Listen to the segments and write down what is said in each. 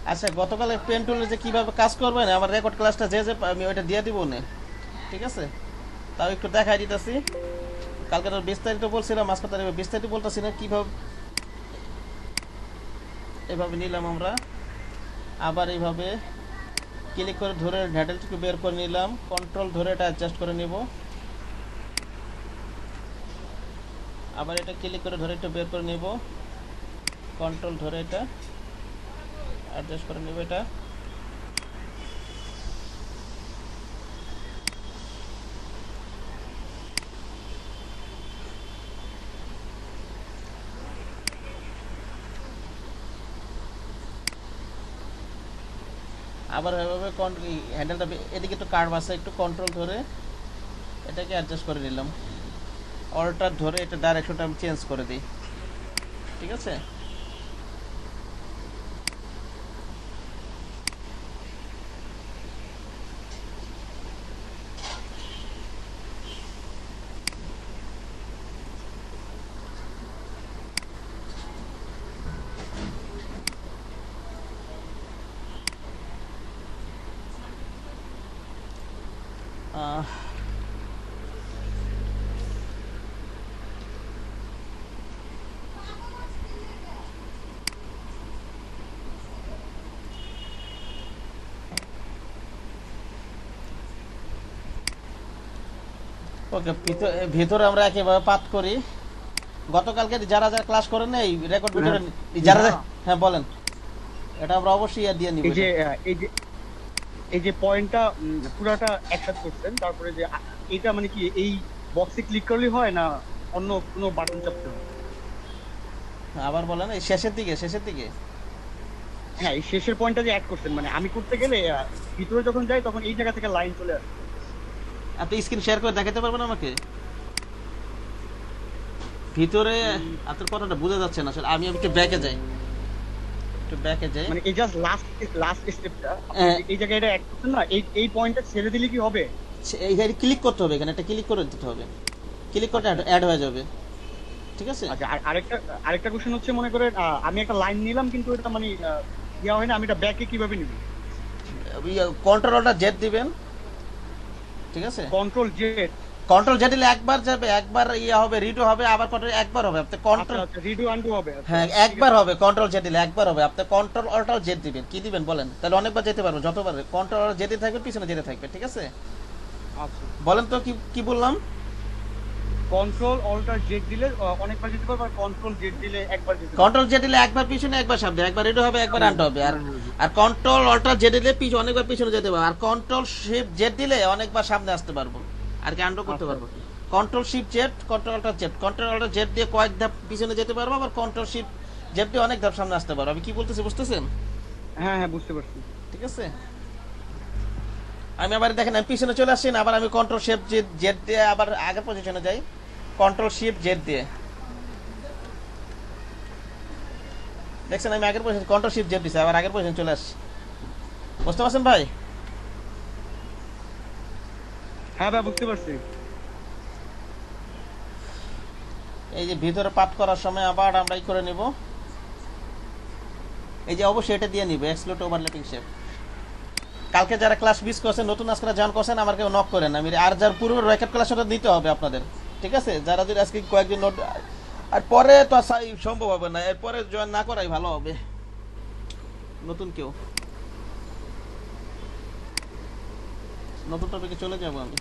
আচ্ছা, গতকাল পেন টুলে যে কিভাবে কাজ করবেন আমার রেকর্ড ক্লাসটা যে যে আমি ওইটা দিয়ে দিব না, ঠিক আছে? তাও একটু দেখাই দিতেছি। কালকে তো বিস্তারিত বলছিলাম, আজকে তার বিস্তারিত বলতেছি না কিভাবে। এভাবে নিলাম আমরা, আবার এইভাবে ক্লিক করে ধরে হ্যান্ডেলটিকে বের করে নিলাম, কন্ট্রোল ধরে এটা অ্যাডজাস্ট করে নিব। আবার এটা ক্লিক করে ধরে একটু বের করে নিব, কন্ট্রোল ধরে এটা অ্যাডজাস্ট করে নিব। এটা আবার এভাবে হ্যান্ডেলটা এদিকে একটু কার্ভ আছে, একটু কন্ট্রোল ধরে এটাকে অ্যাডজাস্ট করে নিলাম। অল্টার ধরে এটা ডাইরেকশনটা আমি চেঞ্জ করে দিই, ঠিক আছে? ওকে, ভিতরে আমরা একেবারে পাত করি। গতকালকে যারা যারা ক্লাস করেন না এই রেকর্ড ভিতরে, যারা হ্যাঁ বলেন, এটা আমরা অবশ্যই দিয়ে নিব এই যে এটা। এই যে এই যে পয়েন্টটা পুরাটা একসাথে করছেন, তারপরে যে এটা মানে কি এই বক্সে ক্লিক করলেই হয় না অন্য কোনো বাটন চাপতে হয়? আবার বলেন, এই শেষের দিকে, শেষের দিকে। হ্যাঁ, এই শেষের পয়েন্টটা যে অ্যাড করছেন, মানে আমি করতে গেলে ভিতরে যখন যাই তখন এই জায়গা থেকে লাইন চলে আসে। আপনি স্ক্রিন শেয়ার করে দেখাতে পারবেন আমাকে ভিতরে? উম, আপনার কথাটা বোঝা যাচ্ছে না আসলে। আমি একটু ব্যাকে যাই, একটু ব্যাকে যাই। মানে এই জাস্ট লাস্ট লাস্ট স্টেপটা আপনি হ্যাঁ, যে এই জায়গায় এটা অ্যাড করছেন না, এই পয়েন্টটা ছেড়ে দিলে কি হবে? এইখানে ক্লিক করতে হবে, এখানে একটা ক্লিক করে দিতে হবে, ক্লিক করতে আচ্ছা আচ্ছা অ্যাড হয়ে যাবে, ঠিক আছে? আচ্ছা। আর আরেকটা আরেকটা কোশ্চেন হচ্ছে, মনে করেন আমি একটা লাইন নিলাম কিন্তু এটা মানে ইয়া হয় না, আমি এটা ব্যাকে কিভাবে নিব? কন্ট্রোলটা জেড দিবেন, ঠিক আছে? Control Z? কন্ট্রোল জেড দিলে একবার যাবে, একবার ইয়ে হবে, রিডো হবে, আবার কন্ট্রোল একবার হবে। আপনি আচ্ছা কন্ট্রোল, আচ্ছা, রিডু আনডু হবে, আচ্ছা হ্যাঁ ঠিক একবার আছে। হবে, কন্ট্রোল জেড দিলে একবার হবে। আপনি কন্ট্রোল অল্টাল জেড দিবেন, কি দিবেন বলেন, তাহলে অনেকবার যেতে পারবেন, যতবার কন্ট্রোল যেতে থাকবে পিছনে যেতে থাকবে, ঠিক আছে? আচ্ছা, বলেন তো কি কি বললাম? কন্ট্রোল অল্টার জেড দিলে অনেকবার যেতে পারবে, আর কন্ট্রোল জেড দিলে একবার যেতে পারবে। কন্ট্রোল জেড দিলে একবার পিছনে একবার সামনে, একবার রিডো হবে, একবার হ্যাঁ আন্ডো হবে। আর হ্যাঁ হ্যাঁ হ্যাঁ। আর কন্ট্রোল অল্টাল জেড দিলে অনেকবার পিছনে যেতে পারবো। আর কন্ট্রোল শিফট জেড দিলে অনেকবার সামনে আসতে পারবো, আর কি আন্ডো করতে আচ্ছা পারবো। আচ্ছা। Control shift Z, control alter Z, control alter Z দিয়ে কয়েক ধাপ পিছনে যেতে পারবো, আবার কন্ট্রোল শিফট জেড দিয়ে অনেক ধাপ সামনে আসতে পারবো। আমি কি বলতেছি বুঝতেছেন? হ্যাঁ হ্যাঁ, বুঝতে পারছি। ঠিক আছে। আমি আবার দেখেন আমি পিছনে চলে আসছি না, আবার আমি কন্ট্রোল শিফট জেড জেড দিয়ে আবার আগের পজিশনে যাই, কন্ট্রোল শিফট জেড দিয়ে। দেখছেন আমি আগের পজিশন কন্ট্রোল শিফট জেড দিছি, আবার আগের পজিশন চলে আসছি। বুঝতে পারছেন ভাই? হ্যাঁ ভাই, বুঝতে পারছি। এই যে ভিতরে পাঠ করার সময় আবার আমরা ই করে নিব, এই যে অবশ্যই এটা দিয়ে নিব, এক্সক্লুড ওভারল্যাপিং শেপ। কালকে যারা ক্লাস মিস করছেন, নতুন আজকে জয়েন করছেন, আমার কেউ নক করেন, আমি আর যার পূর্বের রেকর্ড ক্লাস ওটা নিতে হবে আপনাদের, ঠিক আছে? যারা যদি আজকে কয়েকদিন নোট, আর পরে তো সম্ভব হবে না, এরপরে জয়েন না করাই ভালো হবে নতুন কেউ। নতুন টপিকে চলে যাব আমি।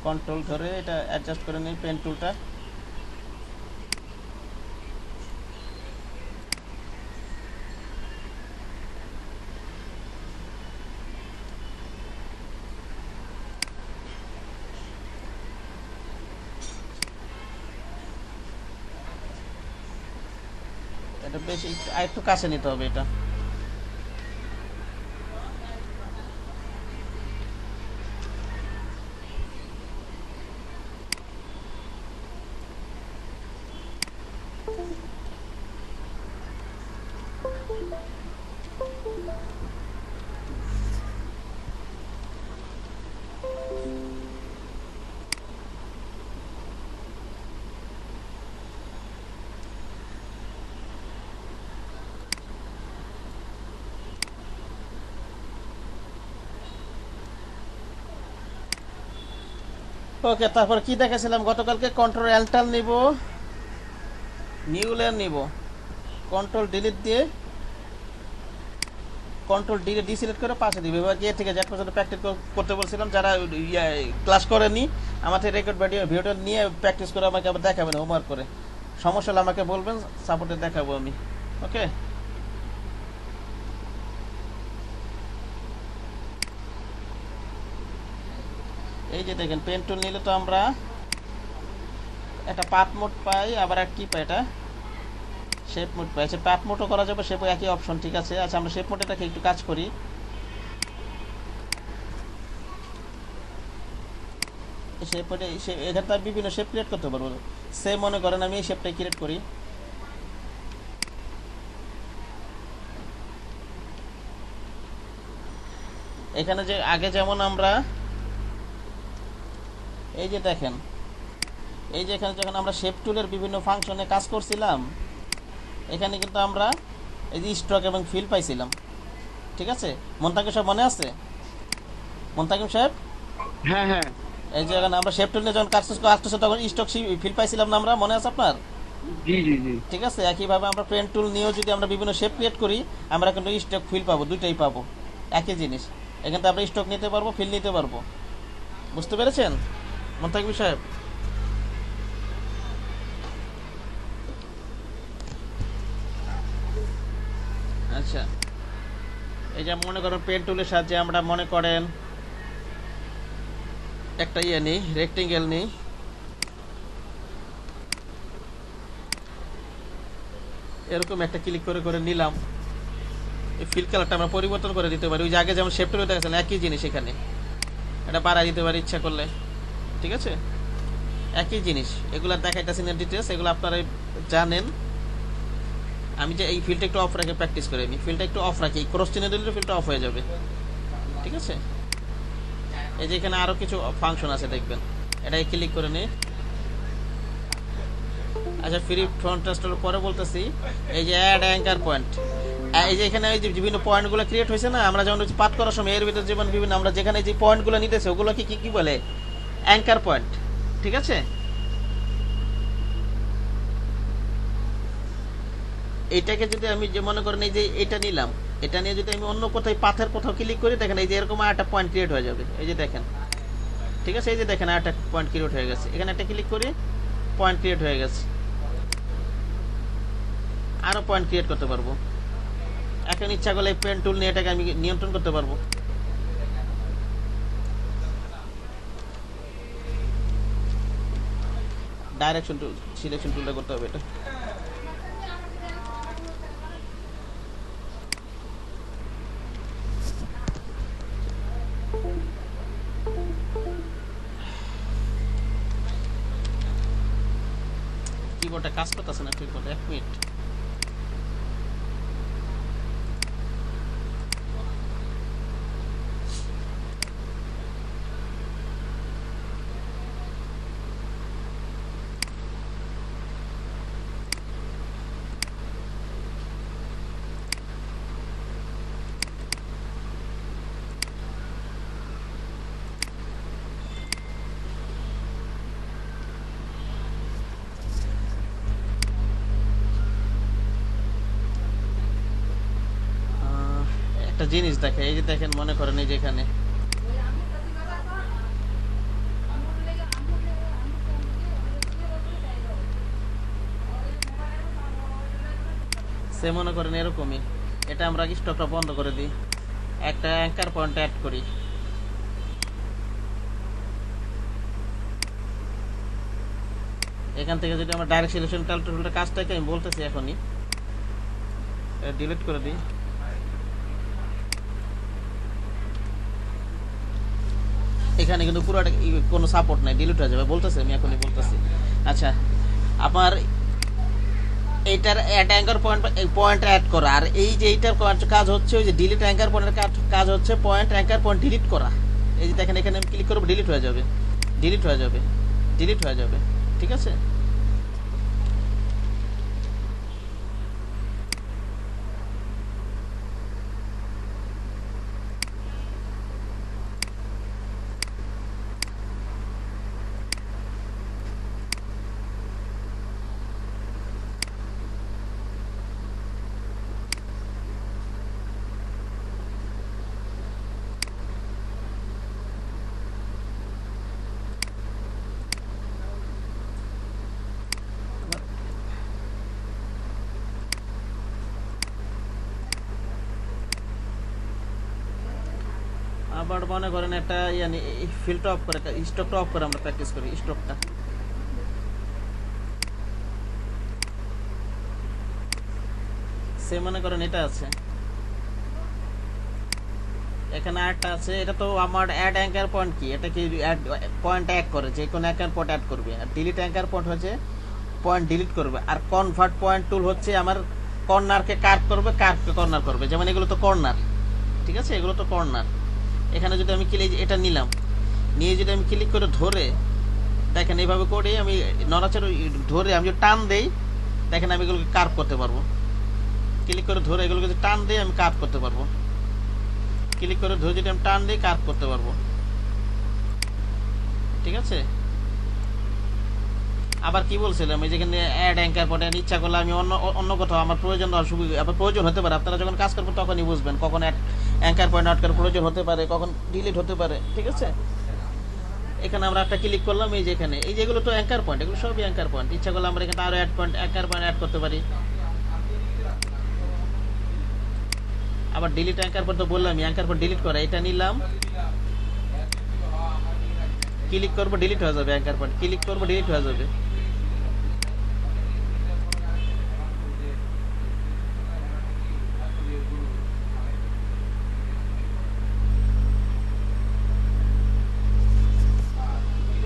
কন্ট্রোল ধরে এটা অ্যাডজাস্ট করে নিই, পেন টুলটা। এটা বেশি একটু কাছে নিতে হবে এটা। ওকে, তারপর কি দেখেছিলাম গতকালকে? কন্ট্রোল এল্টার নিব, নিউ লেয়ার নিব, কন্ট্রোল ডিলিট দিয়ে কন্ট্রোল ডি ডিসিলেক্ট করে পাশে দিবে। এবার এ থেকে জেড পর্যন্ত প্র্যাকটিস করতে বলছিলাম। যারা ক্লাস করেনি আমার থেকে রেকর্ড ভিডিওটা নিয়ে প্র্যাকটিস করে আমাকে আবার দেখাবেন হোমওয়ার্ক করে। সমস্যা হলে আমাকে বলবেন, সাপোর্টে দেখাবো আমি। ওকে, এই যে দেখেন পেন টুল নিলে তো আমরা একটা পাথ মোড পাই, আবার এক কি পাই, এটা শেপ মোড পাই। আচ্ছা, পাথ মোডও করা যাবে, শেপও একই অপশন, ঠিক আছে। আচ্ছা, আমরা শেপ মোডটাকে একটু কাজ করি। শেপ মোডে এখানে তো বিভিন্ন শেপ ক্রিয়েট করতে পারবো। সে মনে করেন আমি এই শেপটাই ক্রিয়েট করি। এখানে যে আগে যেমন আমরা এই যে দেখেন, এই যে এখানে যখন আমরা শেপ টুলের বিভিন্ন ফাংশনে কাজ করছিলাম, এখানে কিন্তু আমরা এই যে স্ট্রোক এবং ফিল পাইছিলাম, ঠিক আছে। মন্তাকিম সাহেব মনে আছে? মন্তাকিম সাহেব, হ্যাঁ হ্যাঁ, এই যে এখানে আমরা শেপ টুল নিয়ে যখন কাজ করছি তখন স্ট্রোক ফিল পাইছিলাম না আমরা, মনে আছে আপনার? জি জি জি। ঠিক আছে, একইভাবে আমরা পেন টুল নিয়েও যদি আমরা বিভিন্ন শেপ ক্রিয়েট করি, আমরা কিন্তু স্ট্রোক ফিল পাবো, দুইটাই পাবো, একই জিনিস। এখান থেকে আমরা স্ট্রোক নিতে পারবো, ফিল নিতে পারবো। বুঝতে পেরেছেন মন্তাকিম সাহেব? আচ্ছা, এই যে মনে করেন পেন টুলের সাহায্যে আমরা মনে করেন একটা নিই, রেক্টেঙ্গেল নিই। এরকম একটা ক্লিক করে করে নিলাম। এই ফিল কালারটা আমরা পরিবর্তন করে দিতে পারি। ওই যে আগে যেমন শেপ টুলে দেখেছেন একই জিনিস, এখানে এটা বাড়াই দিতে পারি ইচ্ছা করলে, ঠিক আছে। একই জিনিস, এগুলো দেখাইতেছি না ডিটেলস, এগুলো আপনারা জানেন। আমি যে এই ফিল্ডটা একটু অফ রাখে প্র্যাকটিস করি, আমি ফিল্ডটা একটু অফ রাখি, ক্রস চিহ্ন দিলে ফিল্ডটা অফ হয়ে যাবে, ঠিক আছে। এই যে এখানে আরো কিছু ফাংশন আছে দেখবেন, এটাকে ক্লিক করে নিই। আচ্ছা, ফ্রি ফ্রন্ট টেস্টের পরে বলতেছি, এই যে অ্যাড অ্যাঙ্কার পয়েন্ট, এই যে এখানে এই যে বিভিন্ন পয়েন্টগুলো ক্রিয়েট হয়েছে না, আমরা যখন পাত করার সময় এর ভিতরে যেমন বিভিন্ন আমরা যেখানে যে পয়েন্টগুলো নিতেছে ওগুলোকে কি কি বলে? অ্যাঙ্কার পয়েন্ট, ঠিক আছে। এইটাকে যদি আমি যে মনে করেন এই যে এটা নিলাম, এটা নিয়ে যদি আমি অন্য কোথাও পাথের কোথাও ক্লিক করি, দেখেন এই যে এরকম একটা পয়েন্ট ক্রিয়েট হয়ে যাবে, এই যে দেখেন, ঠিক আছে। এই যে দেখেন একটা পয়েন্ট ক্রিয়েট হয়ে গেছে, এখানে একটা ক্লিক করি, পয়েন্ট ক্রিয়েট হয়ে গেছে। আরো পয়েন্ট ক্রিয়েট করতে পারবো। এখন ইচ্ছা করলে পেন টুল নিয়ে এটাকে আমি নিয়ন্ত্রণ করতে পারবো। ডাইরেকশন টুল, সিলেকশন টুলটা করতে হবে এটা। কিবোর্ডটা কাজ করতেছে না ঠিক মতো, 1 মিনিট। একটা জিনিস দেখে, এই যে দেখেন মনে করেন এই যে এখানে সে মনে করেন এরকমই, এটা আমরা স্টকটা বন্ধ করে দিই, একটা অ্যাঙ্কার পয়েন্ট অ্যাড করি। এখান থেকে যদি আমরা ডাইরেক্ট সিলেকশন টুলটা কাজটাকে আমি বলতেছি এখনই, ডিলিট করে দিই। এখানে কিন্তু পুরোটা কোনো সাপোর্ট নাই, ডিলিট হয়ে যাবে, বলতেছি আমি এখনই বলতেছি। আচ্ছা, আমার এইটার অ্যাড অ্যাঙ্কার পয়েন্ট অ্যাড করা, আর এই যে এইটার কাজ হচ্ছে ওই যে ডিলিট অ্যাঙ্কার পয়েন্টের কাজ হচ্ছে পয়েন্ট অ্যাঙ্কার পয়েন্ট ডিলিট করা। এই যে দেখেন এখানে আমি ক্লিক করব, ডিলিট হয়ে যাবে, ডিলিট হয়ে যাবে, ডিলিট হয়ে যাবে, ঠিক আছে। আবার মনে করেন একটা ইয়ানি ফিল্ডটা অফ করে স্টকটা অফ করে আমরা প্র্যাকটিস করি স্টকটা। সে মনে করেন এটা আছে, এখানে আরেকটা আছে, এটা তো আমার অ্যাড অ্যাঙ্কার পয়েন্ট কি, এটা কি অ্যাড পয়েন্ট অ্যাড করে, যে কোনো অ্যাঙ্কার পয়েন্ট অ্যাড করবে। আর ডিলিট অ্যাঙ্কার পয়েন্ট হচ্ছে পয়েন্ট ডিলিট করবে। আর কনভার্ট পয়েন্ট টুল হচ্ছে আমার কর্নারকে কার্ভ করবে, কার্ভকে কর্নার করবে। যেমন এগুলো তো কর্নার, ঠিক আছে, এগুলো তো কর্নার। এখানে যদি আমি ক্লিক এটা নিলাম, নিয়ে যদি আমি ক্লিক করে ধরে দেখেন এইভাবে করে আমি নড়াচড়া ধরে আমি যদি টান দেই, দেখেন আমি এগুলোকে কার্ভ করতে পারবো। ক্লিক করে ধরে এগুলোকে যদি টান দিই আমি কার্ভ করতে পারবো। ক্লিক করে ধরে যদি আমি টান দিই কার্ভ করতে পারবো, ঠিক আছে। আবার কি বলছিলাম, এই যেখানে অ্যাড অ্যাঙ্কার পয়েন্ট ইচ্ছা করলে আমি অন্য কোথাও আমার প্রয়োজন অসুবিধা আবার প্রয়োজন হতে পারে, আপনারা যখন কাজ করবেন তখনই বুঝবেন কখন অ্যাঙ্কার পয়েন্ট আউট করার প্রয়োজন হতে পারে, কখন ডিলিট হতে পারে, ঠিক আছে। এখানে আমরা একটা ক্লিক করলাম, এই যে এখানে এই যেগুলো তো অ্যাঙ্কার পয়েন্ট, এগুলো সবই অ্যাঙ্কার পয়েন্ট। ইচ্ছা করলে আমরা এখানে আরো অ্যাঙ্কার পয়েন্ট অ্যাড করতে পারি। আবার ডিলিট অ্যাঙ্কার পয়েন্ট তো বললাম অ্যাঙ্কার পয়েন্ট ডিলিট করা, এটা নিলাম ক্লিক করবো ডিলিট হয়ে যাবে, অ্যাঙ্কার পয়েন্ট ক্লিক করবো ডিলিট হয়ে যাবে।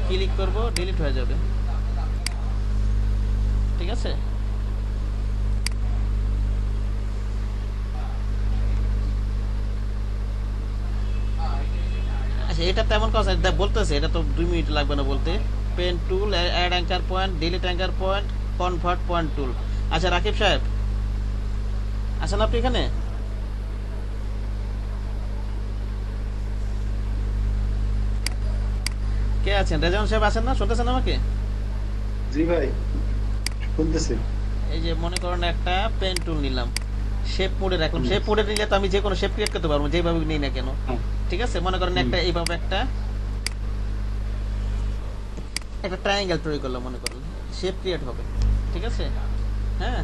ক্লিক করব ডিলিট হয়ে যাবে, ঠিক আছে। আচ্ছা এটা তেমন কথা বলতেছে, এটা তো 2 মিনিট লাগবে না বলতে। Pen tool, add anchor point, delete anchor point, convert point tool. আচ্ছা রাকিব সাহেব আছেন আপনি এখানে? কে আছেন? রেজাউল সাহেব আছেন না? শুনতেছেন আমাকে? জি ভাই শুনতেছি। এই যে মনে করেন একটা পেন টুল নিলাম, শেপ মোডে রাখলাম। শেপ মোডে নিলে তো আমি যে কোনো শেপ ক্রিয়েট করতে পারবো যেভাবে নিই না কেন, ঠিক আছে। মনে করেন একটা এইভাবে একটা ট্রায়াঙ্গেল তৈরি করলাম, মনে করেন শেপ ক্রিয়েট হবে, ঠিক আছে। হ্যাঁ,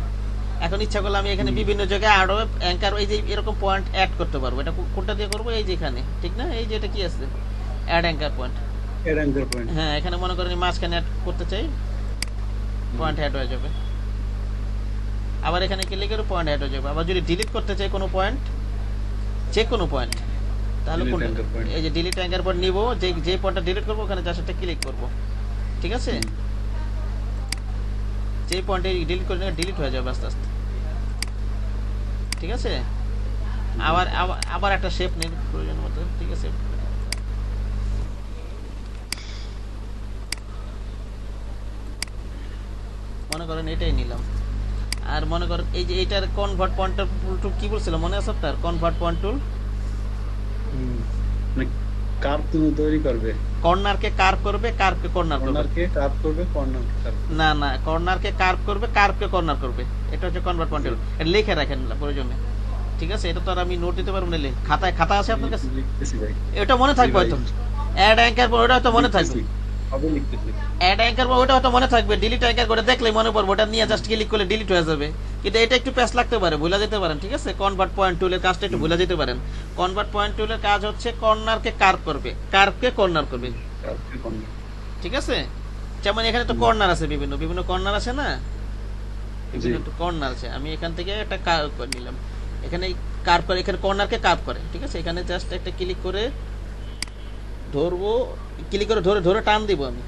এখন ইচ্ছা করলে আমি এখানে বিভিন্ন জায়গায় আরো অ্যাঙ্কার এই যে এরকম পয়েন্ট অ্যাড করতে পারবো। এটা কোনটা দিয়ে করবো? এই যে এখানে, ঠিক না, এই যে এটা কি আছে অ্যাড অ্যাঙ্কার পয়েন্ট। এর অ্যাঙ্কার পয়েন্ট, হ্যাঁ, এখানে মনে করেন মাঝখানে অ্যাড করতে চাই, পয়েন্ট অ্যাড হয়ে যাবে। আবার এখানে ক্লিক করে পয়েন্ট অ্যাড হয়ে যাবে। আবার যদি ডিলিট করতে চাই কোনো পয়েন্ট, যে কোনো পয়েন্ট, তাহলে এই যে ডিলিট অ্যাঙ্কার পয়েন্ট নিব, যে পয়েন্টটা ডিলিট করবো ওখানে জাস্ট একটা ক্লিক করব, ঠিক আছে। যে পয়েন্টে ডিলিট করে ডিলিট হয়ে যাবে আস্তে আস্তে, ঠিক আছে। আবার আবার একটা শেপ নিন প্রয়োজন মতো, ঠিক আছে। মনে করেন এটাই নিলাম। আর মনে করেন এই যে এটার কনভার্ট পয়েন্ট টুল কি বলছিল মনে আছে আপনার? কনভার্ট পয়েন্ট টুল মানে কার্ভ তুমি তৈরি করবে, কর্নারকে কার্ভ করবে, কার্ভকে কর্নার করবে। কর্নারকে কার্ভ করবে, কর্নারকে কার্ভ করবে। না না, কর্নারকে কার্ভ করবে, কার্ভকে কর্নার করবে। এটা হচ্ছে কনভার্ট পয়েন্ট টুল। এটা লিখে রাখেন প্রয়োজনে, ঠিক আছে। এটা তো আর আমি নোট দিতে পারবো না, খাতায় খাতা আছে আপনার কাছে? লিখতেছি ভাই। এটা মনে থাকবে হয়তো। অ্যাড অ্যাঙ্কার ওটা হয়তো মনে থাকবে। সবই লিখতেছি। অ্যাড অ্যাঙ্কার ওটা হয়তো মনে থাকবে। ডিলিট অ্যাঙ্কার করে দেখলেই মনে পড়বে, ওটা নিয়ে জাস্ট ক্লিক করলে ডিলিট হয়ে যাবে। কিন্তু এটা একটু প্যাচ লাগতে পারে, ভুলে যেতে পারেন, ঠিক আছে। কনভার্ট পয়েন্ট টুলের কাজটা একটু ভুলে যেতে পারেন। কনভার্ট পয়েন্ট টুলের কাজ হচ্ছে কর্নারকে কার্ভ করবে, কার্ভকে কর্নার করবে, কার্ভকে কর্নার, ঠিক আছে। যেমন এখানে তো কর্নার আছে, বিভিন্ন বিভিন্ন কর্নার আছে না, বিভিন্ন কর্নার আছে। আমি এখান থেকে একটা কার্ভ করে নিলাম, এখানে কার্ভ করে, এখানে কর্নারকে কার্ভ করে, ঠিক আছে। এখানে জাস্ট একটা ক্লিক করে ধরবো, ক্লিক করে ধরে ধরে টান দিব আমি,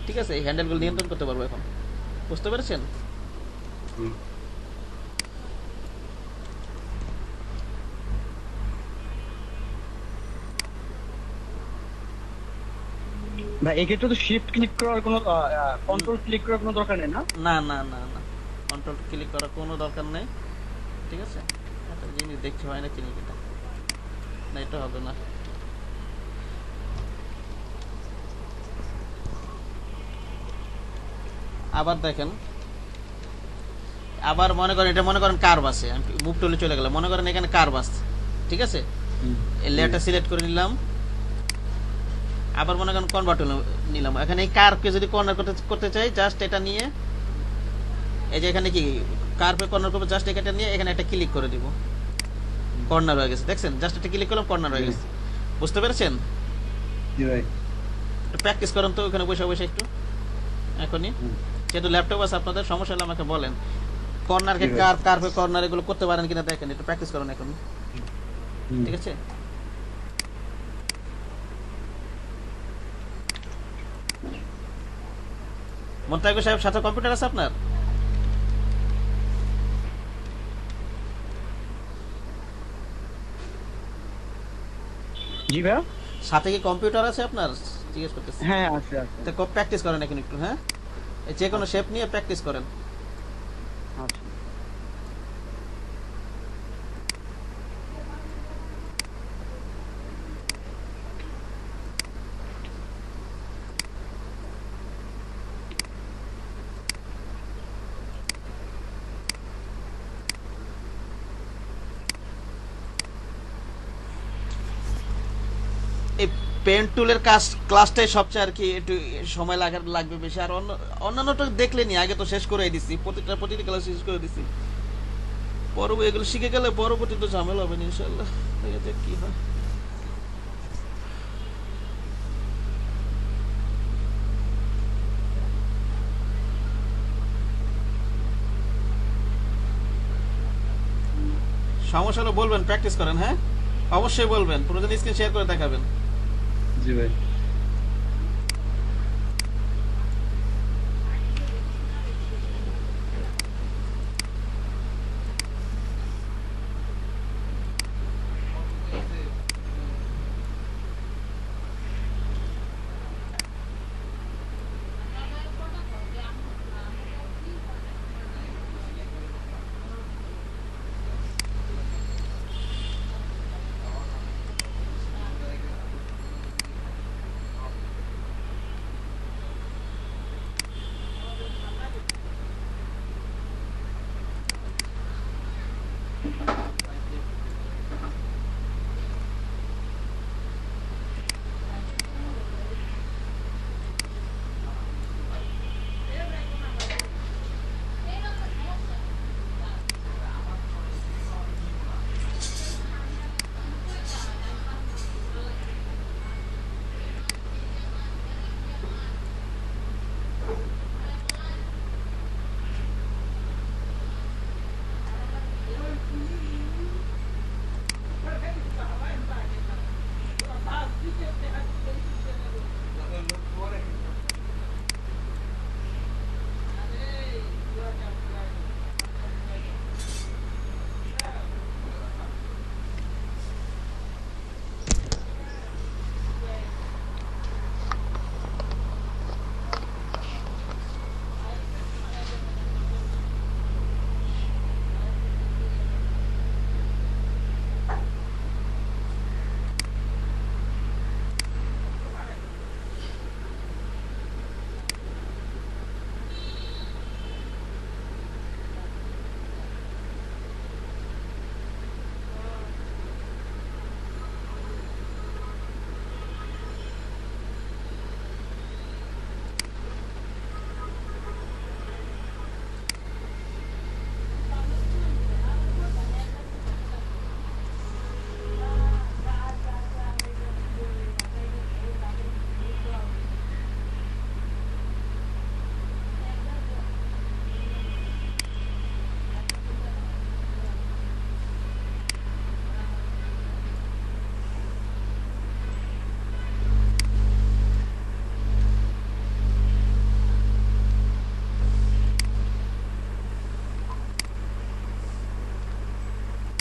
ঠিক আছে। এই হ্যান্ডেলগুলো নিয়ন্ত্রণ করতে পারবো এখন, বুঝতে পেরেছেন? ভাই এক্ষেত্রে তো শিফট ক্লিক করার কোনো কন্ট্রোল ক্লিক করার কোনো দরকার নেই না? না না না না, কন্ট্রোল ক্লিক করার কোনো দরকার নেই, ঠিক আছে। একটা জিনিস দেখতে হয় না ক্লিক, এটা না, এটা হবে না। আবার দেখেন, আবার মনে করেন এটা মনে করেন কার্ভ আছে, আমি মুভ টুলে চলে গেলাম, মনে করেন এখানে কার্ভ আছে, ঠিক আছে। এই লেয়ারটা সিলেক্ট করে নিলাম। আবার মনে করেন কনভার্ট নিলাম। এখানে এই কার্ভকে যদি কর্নার করতে চাই, জাস্ট এটা নিয়ে এই যে এখানে কি কার্ভে কর্নার করবো, জাস্ট এটা নিয়ে এখানে একটা ক্লিক করে দিব, কর্নার হয়ে গেছে, দেখছেন। জাস্ট একটা ক্লিক করলাম, কর্নার হয়ে গেছে। বুঝতে পেরেছেন? জি ভাই। একটু প্র্যাকটিস করেন তো ওখানে বসে বসে একটু এখনই। হুম, যেহেতু ল্যাপটপ আছে আপনাদের, সমস্যা হলে আমাকে বলেন। কর্নারকে জি ভাই। কার্ভে কর্নার এগুলো করতে পারেন কিনা দেখেন, একটু প্র্যাকটিস করেন এখন, হুম, ঠিক আছে? মোন্তাকিব সাহেব, সাথে কম্পিউটার আছে আপনার? জি ভাইয়া। সাথে কি কম্পিউটার আছে আপনার? জিজ্ঞেস করতেছি। হ্যাঁ আছে আছে। তো প্র্যাকটিস করেন এখন একটু, হ্যাঁ? এই যে কোনো আচ্ছা শেপ নিয়ে প্র্যাকটিস করেন। আচ্ছা। এই পেন টুলের কাজ ক্লাসটাই সবচেয়ে আর কি একটু সময় লাগবে বেশি। আর অন্যান্যটা দেখলেনি, আগে তো শেষ করে দিছি, প্রতিটি ক্লাস শেষ করে দিছি। এগুলো শিখে গেলে পরবর্তী তো ঝামেলা হবে না ইনশাল্লাহ। দেখা যাক কি হয়। সমস্যা হলে বলবেন, প্র্যাকটিস করেন, হ্যাঁ? অবশ্যই বলবেন, প্রয়োজন স্ক্রিন শেয়ার করে দেখাবেন। জি ভাই।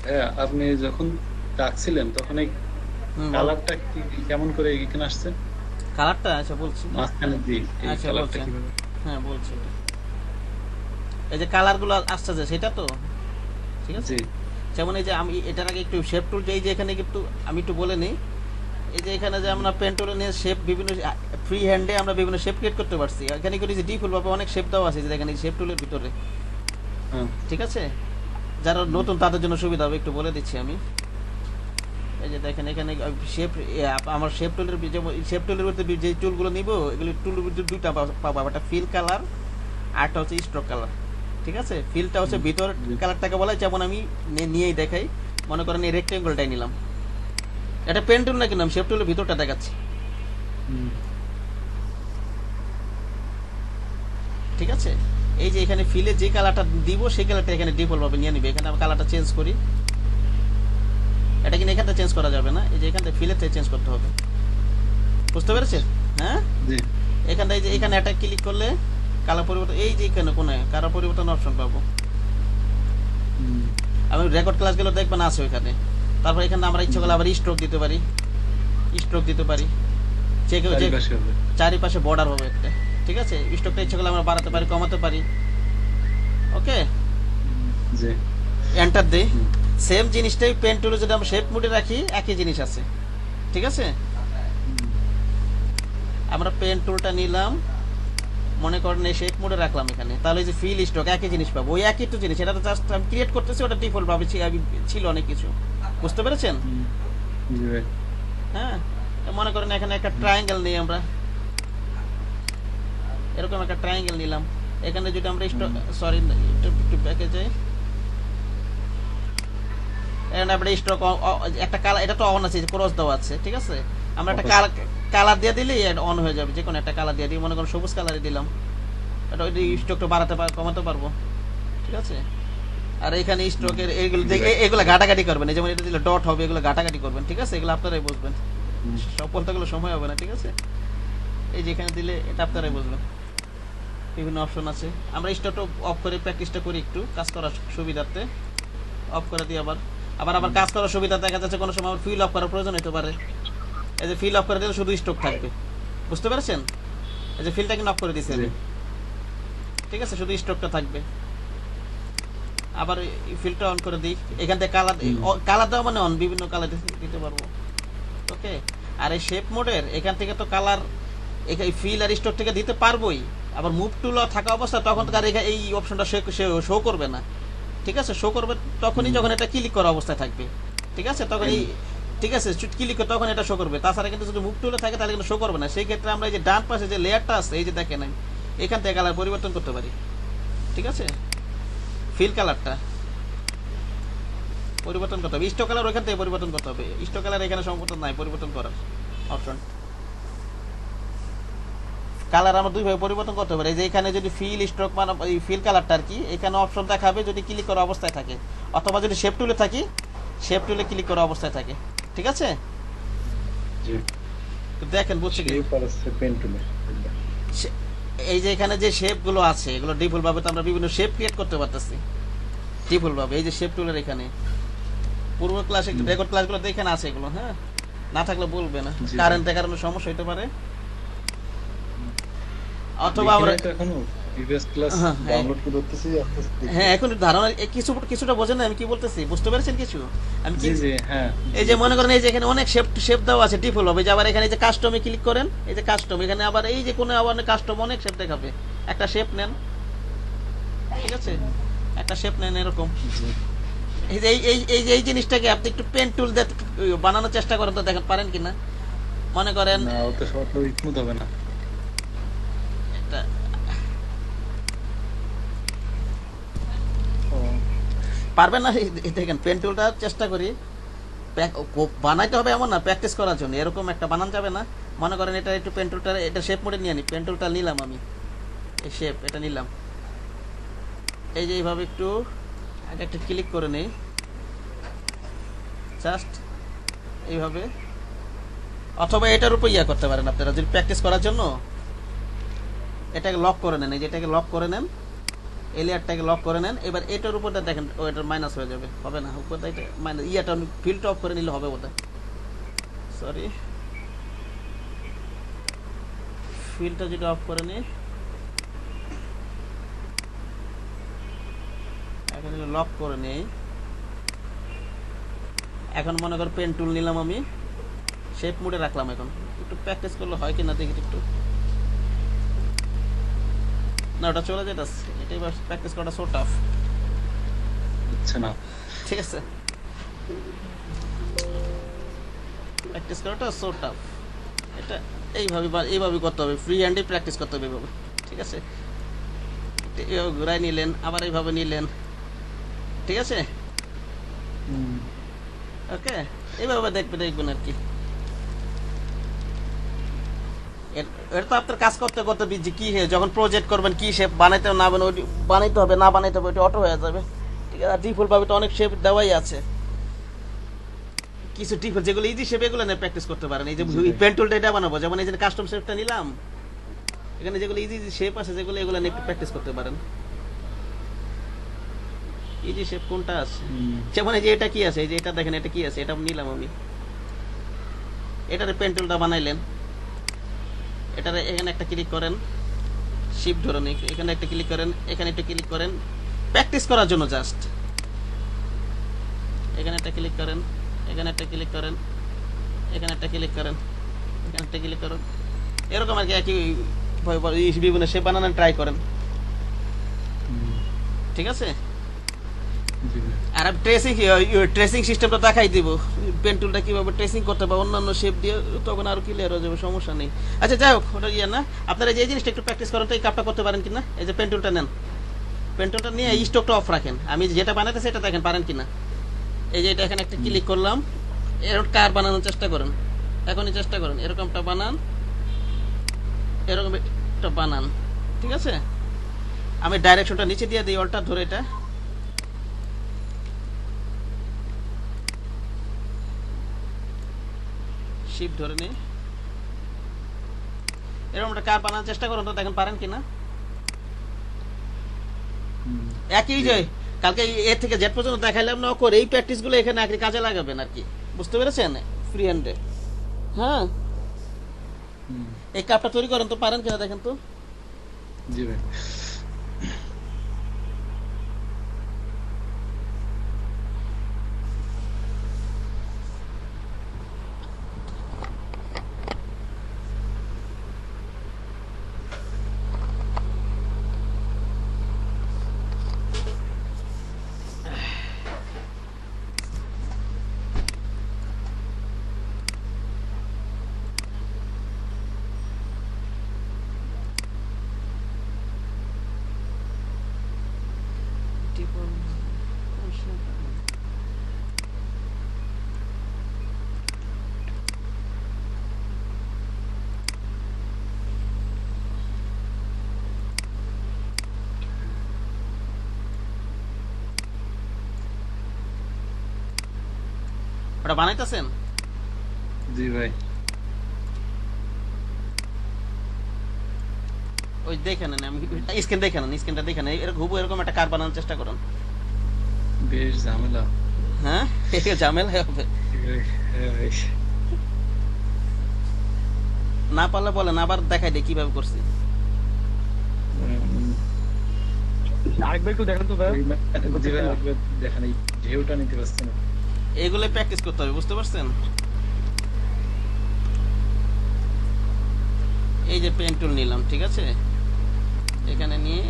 হ্যাঁ, আপনি যখন ডাকছিলেন তখন এই কালারটা কেমন করে এখানে আসছে? কালারটা আচ্ছা বলছি। মাঝখানে দিয়ে এই আচ্ছা কালারটা বলছেন, কিভাবে? হ্যাঁ বলছি। এই যে কালারগুলো আসছে যে সেটা তো ঠিক আছে। জি যেমন এই যে আমি এটার আগে একটু শেপ টুল, এই যে এখানে একটু আমি একটু বলে নিই। এই যে এখানে যে আমরা পেন টুলে নিয়ে শেপ বিভিন্ন ফ্রি হ্যান্ডে আমরা বিভিন্ন শেপ ক্রিয়েট করতে পারছি। এখানে কি যে ডিফল্ট ভাবে অনেক শেপ দেওয়া আছে, যে দেখেন এই শেপ টুলের ভিতরে, হ্যাঁ ঠিক আছে? যারা নতুন তাদের জন্য সুবিধা হবে, একটু বলে দিচ্ছি আমি। এই যে দেখেন এখানে শেপ, আমার শেপ টুলের শেপ টুলের ভিতরে যে টুলগুলো নিব, এগুলো টুলের ভিতরে দুইটা পাবো, একটা ফিল কালার আর একটা হচ্ছে স্ট্রোক কালার, ঠিক আছে? ফিলটা হচ্ছে ভিতর কালারটাকে বলা হয়, যেমন আমি নিয়েই দেখাই। মনে করেন এই রেক্টেঙ্গলটাই নিলাম, এটা পেন টুল নাকি নাম শেপ টুলের ভিতরটা দেখাচ্ছি। ঠিক আছে, এই যে এখানে ফিলে যে কালারটা দিব সেই কালারটা এখানে ডিফল্ট ভাবে নিয়ে নিবে। এখানে আমি কালারটা চেঞ্জ করি, এটা কিন্তু এখান থেকে চেঞ্জ করা যাবে না, এই যে এখান থেকে ফিলে থেকে চেঞ্জ করতে হবে। বুঝতে পেরেছেন? হ্যাঁ, জি এখান থেকে যে এখানে একটা ক্লিক করলে কালার পরিবর্তন, এই যে এখানে কোনায় কালার পরিবর্তন অপশন পাবো। আমি রেকর্ড ক্লাসগুলো দেখবেন আছে ওইখানে। তারপর এখানে আমরা ইচ্ছা করলে আবার স্ট্রোক দিতে পারি, স্ট্রোক দিতে পারি, চারিপাশে হবে। চারিপাশে বর্ডার হবে একটা। ঠিক আছে, স্ট্রোকটা ইচ্ছা করলে আমরা বাড়াতে পারি, কমাতে পারি। ওকে, জি এন্টার দেই। সেম জিনিসটাই পেন টুলে যদি আমরা শেপ মোডে রাখি একই জিনিস আছে। ঠিক আছে, আমরা পেন টুলটা নিলাম, মনে করেন এই শেপ মোডে রাখলাম এখানে, তাহলে এই যে ফিল স্ট্রোক একই জিনিস পাবো, ওই একই তো জিনিস। এটা তো জাস্ট আমি ক্রিয়েট করতেছি, ওটা ডিফল্ট ভাবে ছিল অনেক কিছু। বুঝতে পেরেছেন? জি ভাই। হ্যাঁ, মনে করেন এখানে একটা ট্রায়াঙ্গেল নিই আমরা, এরকম একটা ট্রায়াঙ্গেল নিলাম। এখানে যদি আমরা সরি একটু ব্যাকে যাই, এখানে আমরা স্ট্রোক একটা কালার, এটা তো অন আছে, ক্রস দেওয়া আছে। ঠিক আছে, আমরা একটা কালার দিয়ে দিলেই অন হয়ে যাবে। যে কোনো একটা কালার দিয়ে দিই, মনে করেন সবুজ কালারই দিলাম, এটা ওই স্ট্রোকটা বাড়াতে কমাতে পারবো। ঠিক আছে, আর এখানে স্ট্রোকের এগুলো ঘাটাঘাটি করবেন, যেমন এটা দিলে ডট হবে, এগুলো ঘাটাঘাটি করবেন। ঠিক আছে, এগুলো আপনারাই বুঝবেন, সব বলতেগুলো সময় হবে না। ঠিক আছে, এই যে এখানে দিলে এটা আপনারাই বুঝবেন। বিভিন্ন অপশন আছে, আমরা স্টপটা অফ করে প্র্যাকটিসটা করি একটু কাজ করার সুবিধার্থে। অফ করে দিই আবার আবার কাজ করার সুবিধা দেখা যাচ্ছে কোনো সময় ফিল অফ করার প্রয়োজন হতে পারে। এই যে ফিল অফ করে দিলে শুধু স্টক থাকবে। বুঝতে পেরেছেন? এই যে ফিলটা কিন্তু অফ করে দিয়েছি আমি। ঠিক আছে, শুধু স্টকটা থাকবে। আবার এই ফিলটা অন করে দিই, এখান থেকে কালার দেওয়া মানে অন, বিভিন্ন কালার দিতে পারবো। ওকে, আর এই শেপ মোডের এখান থেকে তো কালার এই ফিল আর স্টক থেকে দিতে পারবোই। আবার মুভ টুল থাকা অবস্থা তখন তার এই অপশনটা শো করবে না। ঠিক আছে, শো করবে তখনই যখন এটা ক্লিক করা অবস্থায় থাকবে। ঠিক আছে, তখন এই ঠিক আছে ক্লিক করে তখন এটা শো করবে। তাছাড়া কিন্তু যদি মুভ টুলে থাকে তাহলে কিন্তু শো করবে না। সেই ক্ষেত্রে আমরা এই যে ডান পাশে যে লেয়ারটা আছে, এই যে দেখেন আমি এখান থেকে কালার পরিবর্তন করতে পারি। ঠিক আছে, ফিল কালারটা পরিবর্তন করতে হবে, স্টক কালার ওইখান থেকে পরিবর্তন করতে হবে। স্টক কালার এখানে সম্পূর্ণ নাই পরিবর্তন করার অপশন। কালার আমরা দুইভাবে পরিবর্তন করতে পারি। যে এখানে যদি ফিল স্ট্রোক মানে এই ফিল কালারটা আর কি, এখানে অপশন দেখাবে যদি ক্লিক করা অবস্থায় থাকে, অথবা যদি শেপ টুলে থাকি শেপ টুলে ক্লিক করা অবস্থায় থাকে। ঠিক আছে, জি তো দেখেন বুঝছি কি শেপ আর আছে পেন টুলে। এই যে এখানে যে শেপগুলো আছে এগুলো ডিফল্ট ভাবে তো আমরা বিভিন্ন শেপ ক্রিয়েট করতে পারতেছি ডিফল্ট ভাবে। এই যে শেপ টুলের এখানে পূর্ব ক্লাসে রেকর্ড ক্লাসগুলো এখানে আছে এগুলো। হ্যাঁ, না থাকলে বলবে না, কারেন্টের কারণে সমস্যা হতে পারে। অথবা আমরা এখনো প্রিভিয়াস ক্লাস ডাউনলোড করতেছি আস্তে আস্তে। হ্যাঁ, এখন ধারণা কিছুটা বোঝেন না আমি কি বলতেছি? বুঝতে পেরেছেন কিছু? আমি কি জি জি হ্যাঁ, এই যে মনে করেন এই যে এখানে অনেক শেপ দেওয়া আছে ডিফল্ট হবে। যে আবার এখানে এই যে কাস্টমে ক্লিক করেন, এই যে কাস্টম, এখানে আবার এই যে কোনো আবার কাস্টম অনেক শেপ দেখাবে। একটা শেপ নেন, ঠিক আছে, একটা শেপ নেন এরকম। এই যে এই জিনিসটাকে আপনি একটু পেন টুল দিয়ে বানানোর চেষ্টা করেন তো, দেখেন পারেন কিনা। মনে করেন না ওটা সব স্মুথ হবে না। একটা পারবেন না, দেখেন পেন টুলটা চেষ্টা করি বানাইতে হবে এমন না, প্র্যাকটিস করার জন্য এরকম একটা বানান যাবে না। মনে করেন এটা একটু পেন টুলটা এটা শেপ মোডে নিয়ে নি, পেন টুলটা নিলাম আমি, এই শেপ এটা নিলাম, এই যে এইভাবে একটু আগে একটা ক্লিক করে নেই, জাস্ট এইভাবে। অথবা এটার উপর ইয়া করতে পারেন আপনারা যদি প্র্যাকটিস করার জন্য, এটাকে লক করে নেন, এই যে এটাকে লক করে নেন, এই লেয়ারটাকে লক করে নেন। এবার এটার উপরটা দেখেন ও এটা মাইনাস হয়ে যাবে, হবে না উপরটা এটা মাইনাস, ইয়াটা ফিল্ডটা অফ করে নিলে হবে ওটা। সরি, ফিল্ডটা যদি অফ করে নিই, এখন লক করে নেই। এখন মনে কর পেন টুল নিলাম আমি, শেপ মোডে রাখলাম। এখন একটু প্র্যাকটিস করলে হয় কিনা দেখি একটু। না ওটা চলে যেতেছে, এটাই প্র্যাকটিস করাটা সো টাফ। আচ্ছা না ঠিক আছে, প্র্যাকটিস করাটা সো টাফ। এটা এইভাবে করতে হবে, ফ্রি হ্যান্ডে প্র্যাকটিস করতে হবে এইভাবে। ঠিক আছে, এইভাবে ঘুরাই নিলেন, আবার এইভাবে নিলেন। ঠিক আছে, ওকে, এইভাবে দেখবেন আর কি। এটা তো আপনার কাজ করতে করতে কি যখন প্রজেক্ট করবেন কি শেপ বানাইতে না বানাইতে হবে না বানাইতে হবে ওটা অটো হয়ে যাবে। ঠিক আছে, ডিফল্ট ভাবে তো অনেক শেপ দেওয়াই আছে, কিছু ডিফল্ট যেগুলো ইজি শেপ এগুলো নিয়ে প্র্যাকটিস করতে পারেন। এই যে পেন টুলটা এটা বানাবো, যেমন এই যে কাস্টম শেপটা নিলাম, এখানে যেগুলো ইজি ইজি শেপ আছে যেগুলো এগুলো নিয়ে একটু প্র্যাকটিস করতে পারেন। ইজি শেপ কোনটা আছে, যেমন এই যে এটা কি আছে, এই যে এটা দেখেন এটা কি আছে, এটা নিলাম আমি, এটারে পেন টুলটা বানাইলেন, এটারে এখানে একটা ক্লিক করেন, শিফট ধরুন, এখানে একটা ক্লিক করেন, এখানে একটা ক্লিক করেন, প্র্যাকটিস করার জন্য জাস্ট এখানে একটা ক্লিক করেন, এখানে একটা ক্লিক করেন, এখানে একটা ক্লিক করেন, এখানে একটা ক্লিক করেন, এরকম আর কি একই বিভিন্ন শেপ বানানোর ট্রাই করেন। ঠিক আছে, আর আমি ট্রেসিং সিস্টেমটা দেখাই দিব, পেন টুলটা কিভাবে ট্রেসিং করতে হবে অন্যান্য শেপ দিয়ে, তখন আরো ক্লিয়ার হয়ে যাবে, সমস্যা নেই। আচ্ছা যাই হোক, ওটা ইয়ে না, আপনারা যে জিনিসটা একটু প্র্যাকটিস করেন তো এই কাপটা করতে পারেন কিনা। এই যে পেন টুলটা নেন, পেন টুলটা নিয়ে স্টকটা অফ রাখেন, আমি যেটা বানাতেছি সেটা দেখেন পারেন কিনা। এই যে এটা এখানে একটা ক্লিক করলাম, এরকম কার বানানোর চেষ্টা করেন, এখনই চেষ্টা করেন, এরকমটা বানান, এরকম একটা বানান। ঠিক আছে, আমি ডাইরেকশনটা নিচে দিয়ে দিই, অল্টার ধরে এটা শিফট ধরে নিই, এরকম একটা কার বানানোর চেষ্টা করুন তো দেখেন পারেন কিনা। একই যে কালকে এ থেকে জেড পর্যন্ত দেখাইলাম না করে এই প্র্যাকটিস গুলো এখানে আর কি কাজে লাগাবেন আর কি, বুঝতে পেরেছেন, ফ্রি হ্যান্ডে। হ্যাঁ, এই কাপটা তৈরি করেন তো পারেন কিনা দেখেন তো। জি ভাই। ওটা বানাইতেছেন? জি ভাই। ওই দেখে নেন, আমি স্ক্রিন দেখে নেন, স্ক্রিনটা দেখে নেন, এরকম হুবহু এরকম একটা কার বানানোর চেষ্টা করুন। বেশ ঝামেলা। হ্যাঁ, ঝামেলা হবে, হ্যাঁ ভাই। না পারলে বলেন, আবার দেখাই দিই কিভাবে করছি। আরেকবার একটু দেখেন তো ভাই। জি ভাই, একবার দেখেন, এই ঢেউটা নিতে পারছি না। এগুলো প্র্যাকটিস করতে হবে, বুঝতে পারছেন। এই যে পেন টুল নিলাম, ঠিক আছে, এখানে নিয়ে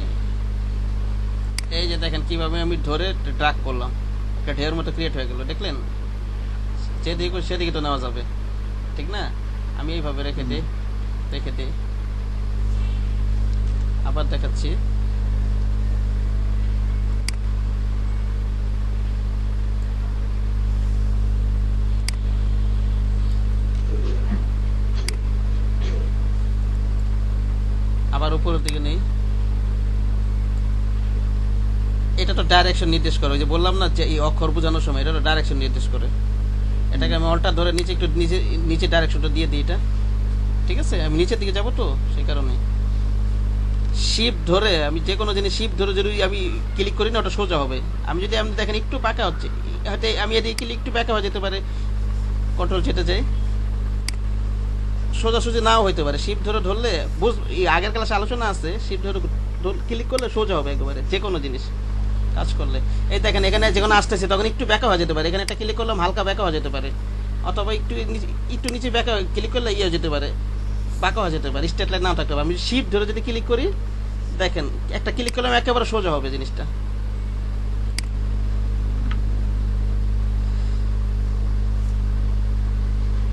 এই যে দেখেন কিভাবে আমি ধরে ড্রাগ করলাম, একটা ঢেউর মতো ক্রিয়েট হয়ে গেল, দেখলেন, যেদিকে সেদিকে তো নেওয়া যাবে, ঠিক না। আমি এইভাবে রেখে দিই, আবার দেখাচ্ছি। আবার উপরের দিকে নেই, এটা তো ডাইরেকশন নির্দেশ করে, ওই যে বললাম না যে এই অক্ষর বোঝানোর সময় এটা ডাইরেকশন নির্দেশ করে। এটাকে আমি অল্টার ধরে নিচে একটু নিচে ডাইরেকশনটা দিয়ে দিই, এটা ঠিক আছে, আমি নিচের দিকে যাবো তো সেই কারণে শিফট ধরে, আমি যে কোনো জিনিস শিফট ধরে যদি আমি ক্লিক করি না ওটা সোজা হবে। আমি যদি আপনি দেখেন একটু বাঁকা হচ্ছে, হয়তো আমি এদিকে ক্লিক একটু বাঁকা হয়ে যেতে পারে, কন্ট্রোল যেতে যাই, সোজাসুজি নাও হইতে পারে। শিফট ধরে ধরলে আগের ক্লাসে আলোচনা আছে, শিফট ধরে ক্লিক করলে সোজা হবে একেবারে যে কোনো জিনিস কাজ করলে। এই দেখেন এখানে যখন আসতেছে তখন একটু ব্যাকা হয়ে যেতে পারে, এখানে একটা ক্লিক করলাম হালকা ব্যাকা হয়ে যেতে পারে, অথবা একটু নিচে ব্যাকা ক্লিক করলে ইয়ে যেতে পারে, বাঁকা হয়ে যেতে পারে, স্ট্রেট লাইন নাও থাকতে পারে। আমি শিফট ধরে যদি ক্লিক করি দেখেন একটা ক্লিক করলাম একেবারে সোজা হবে জিনিসটা।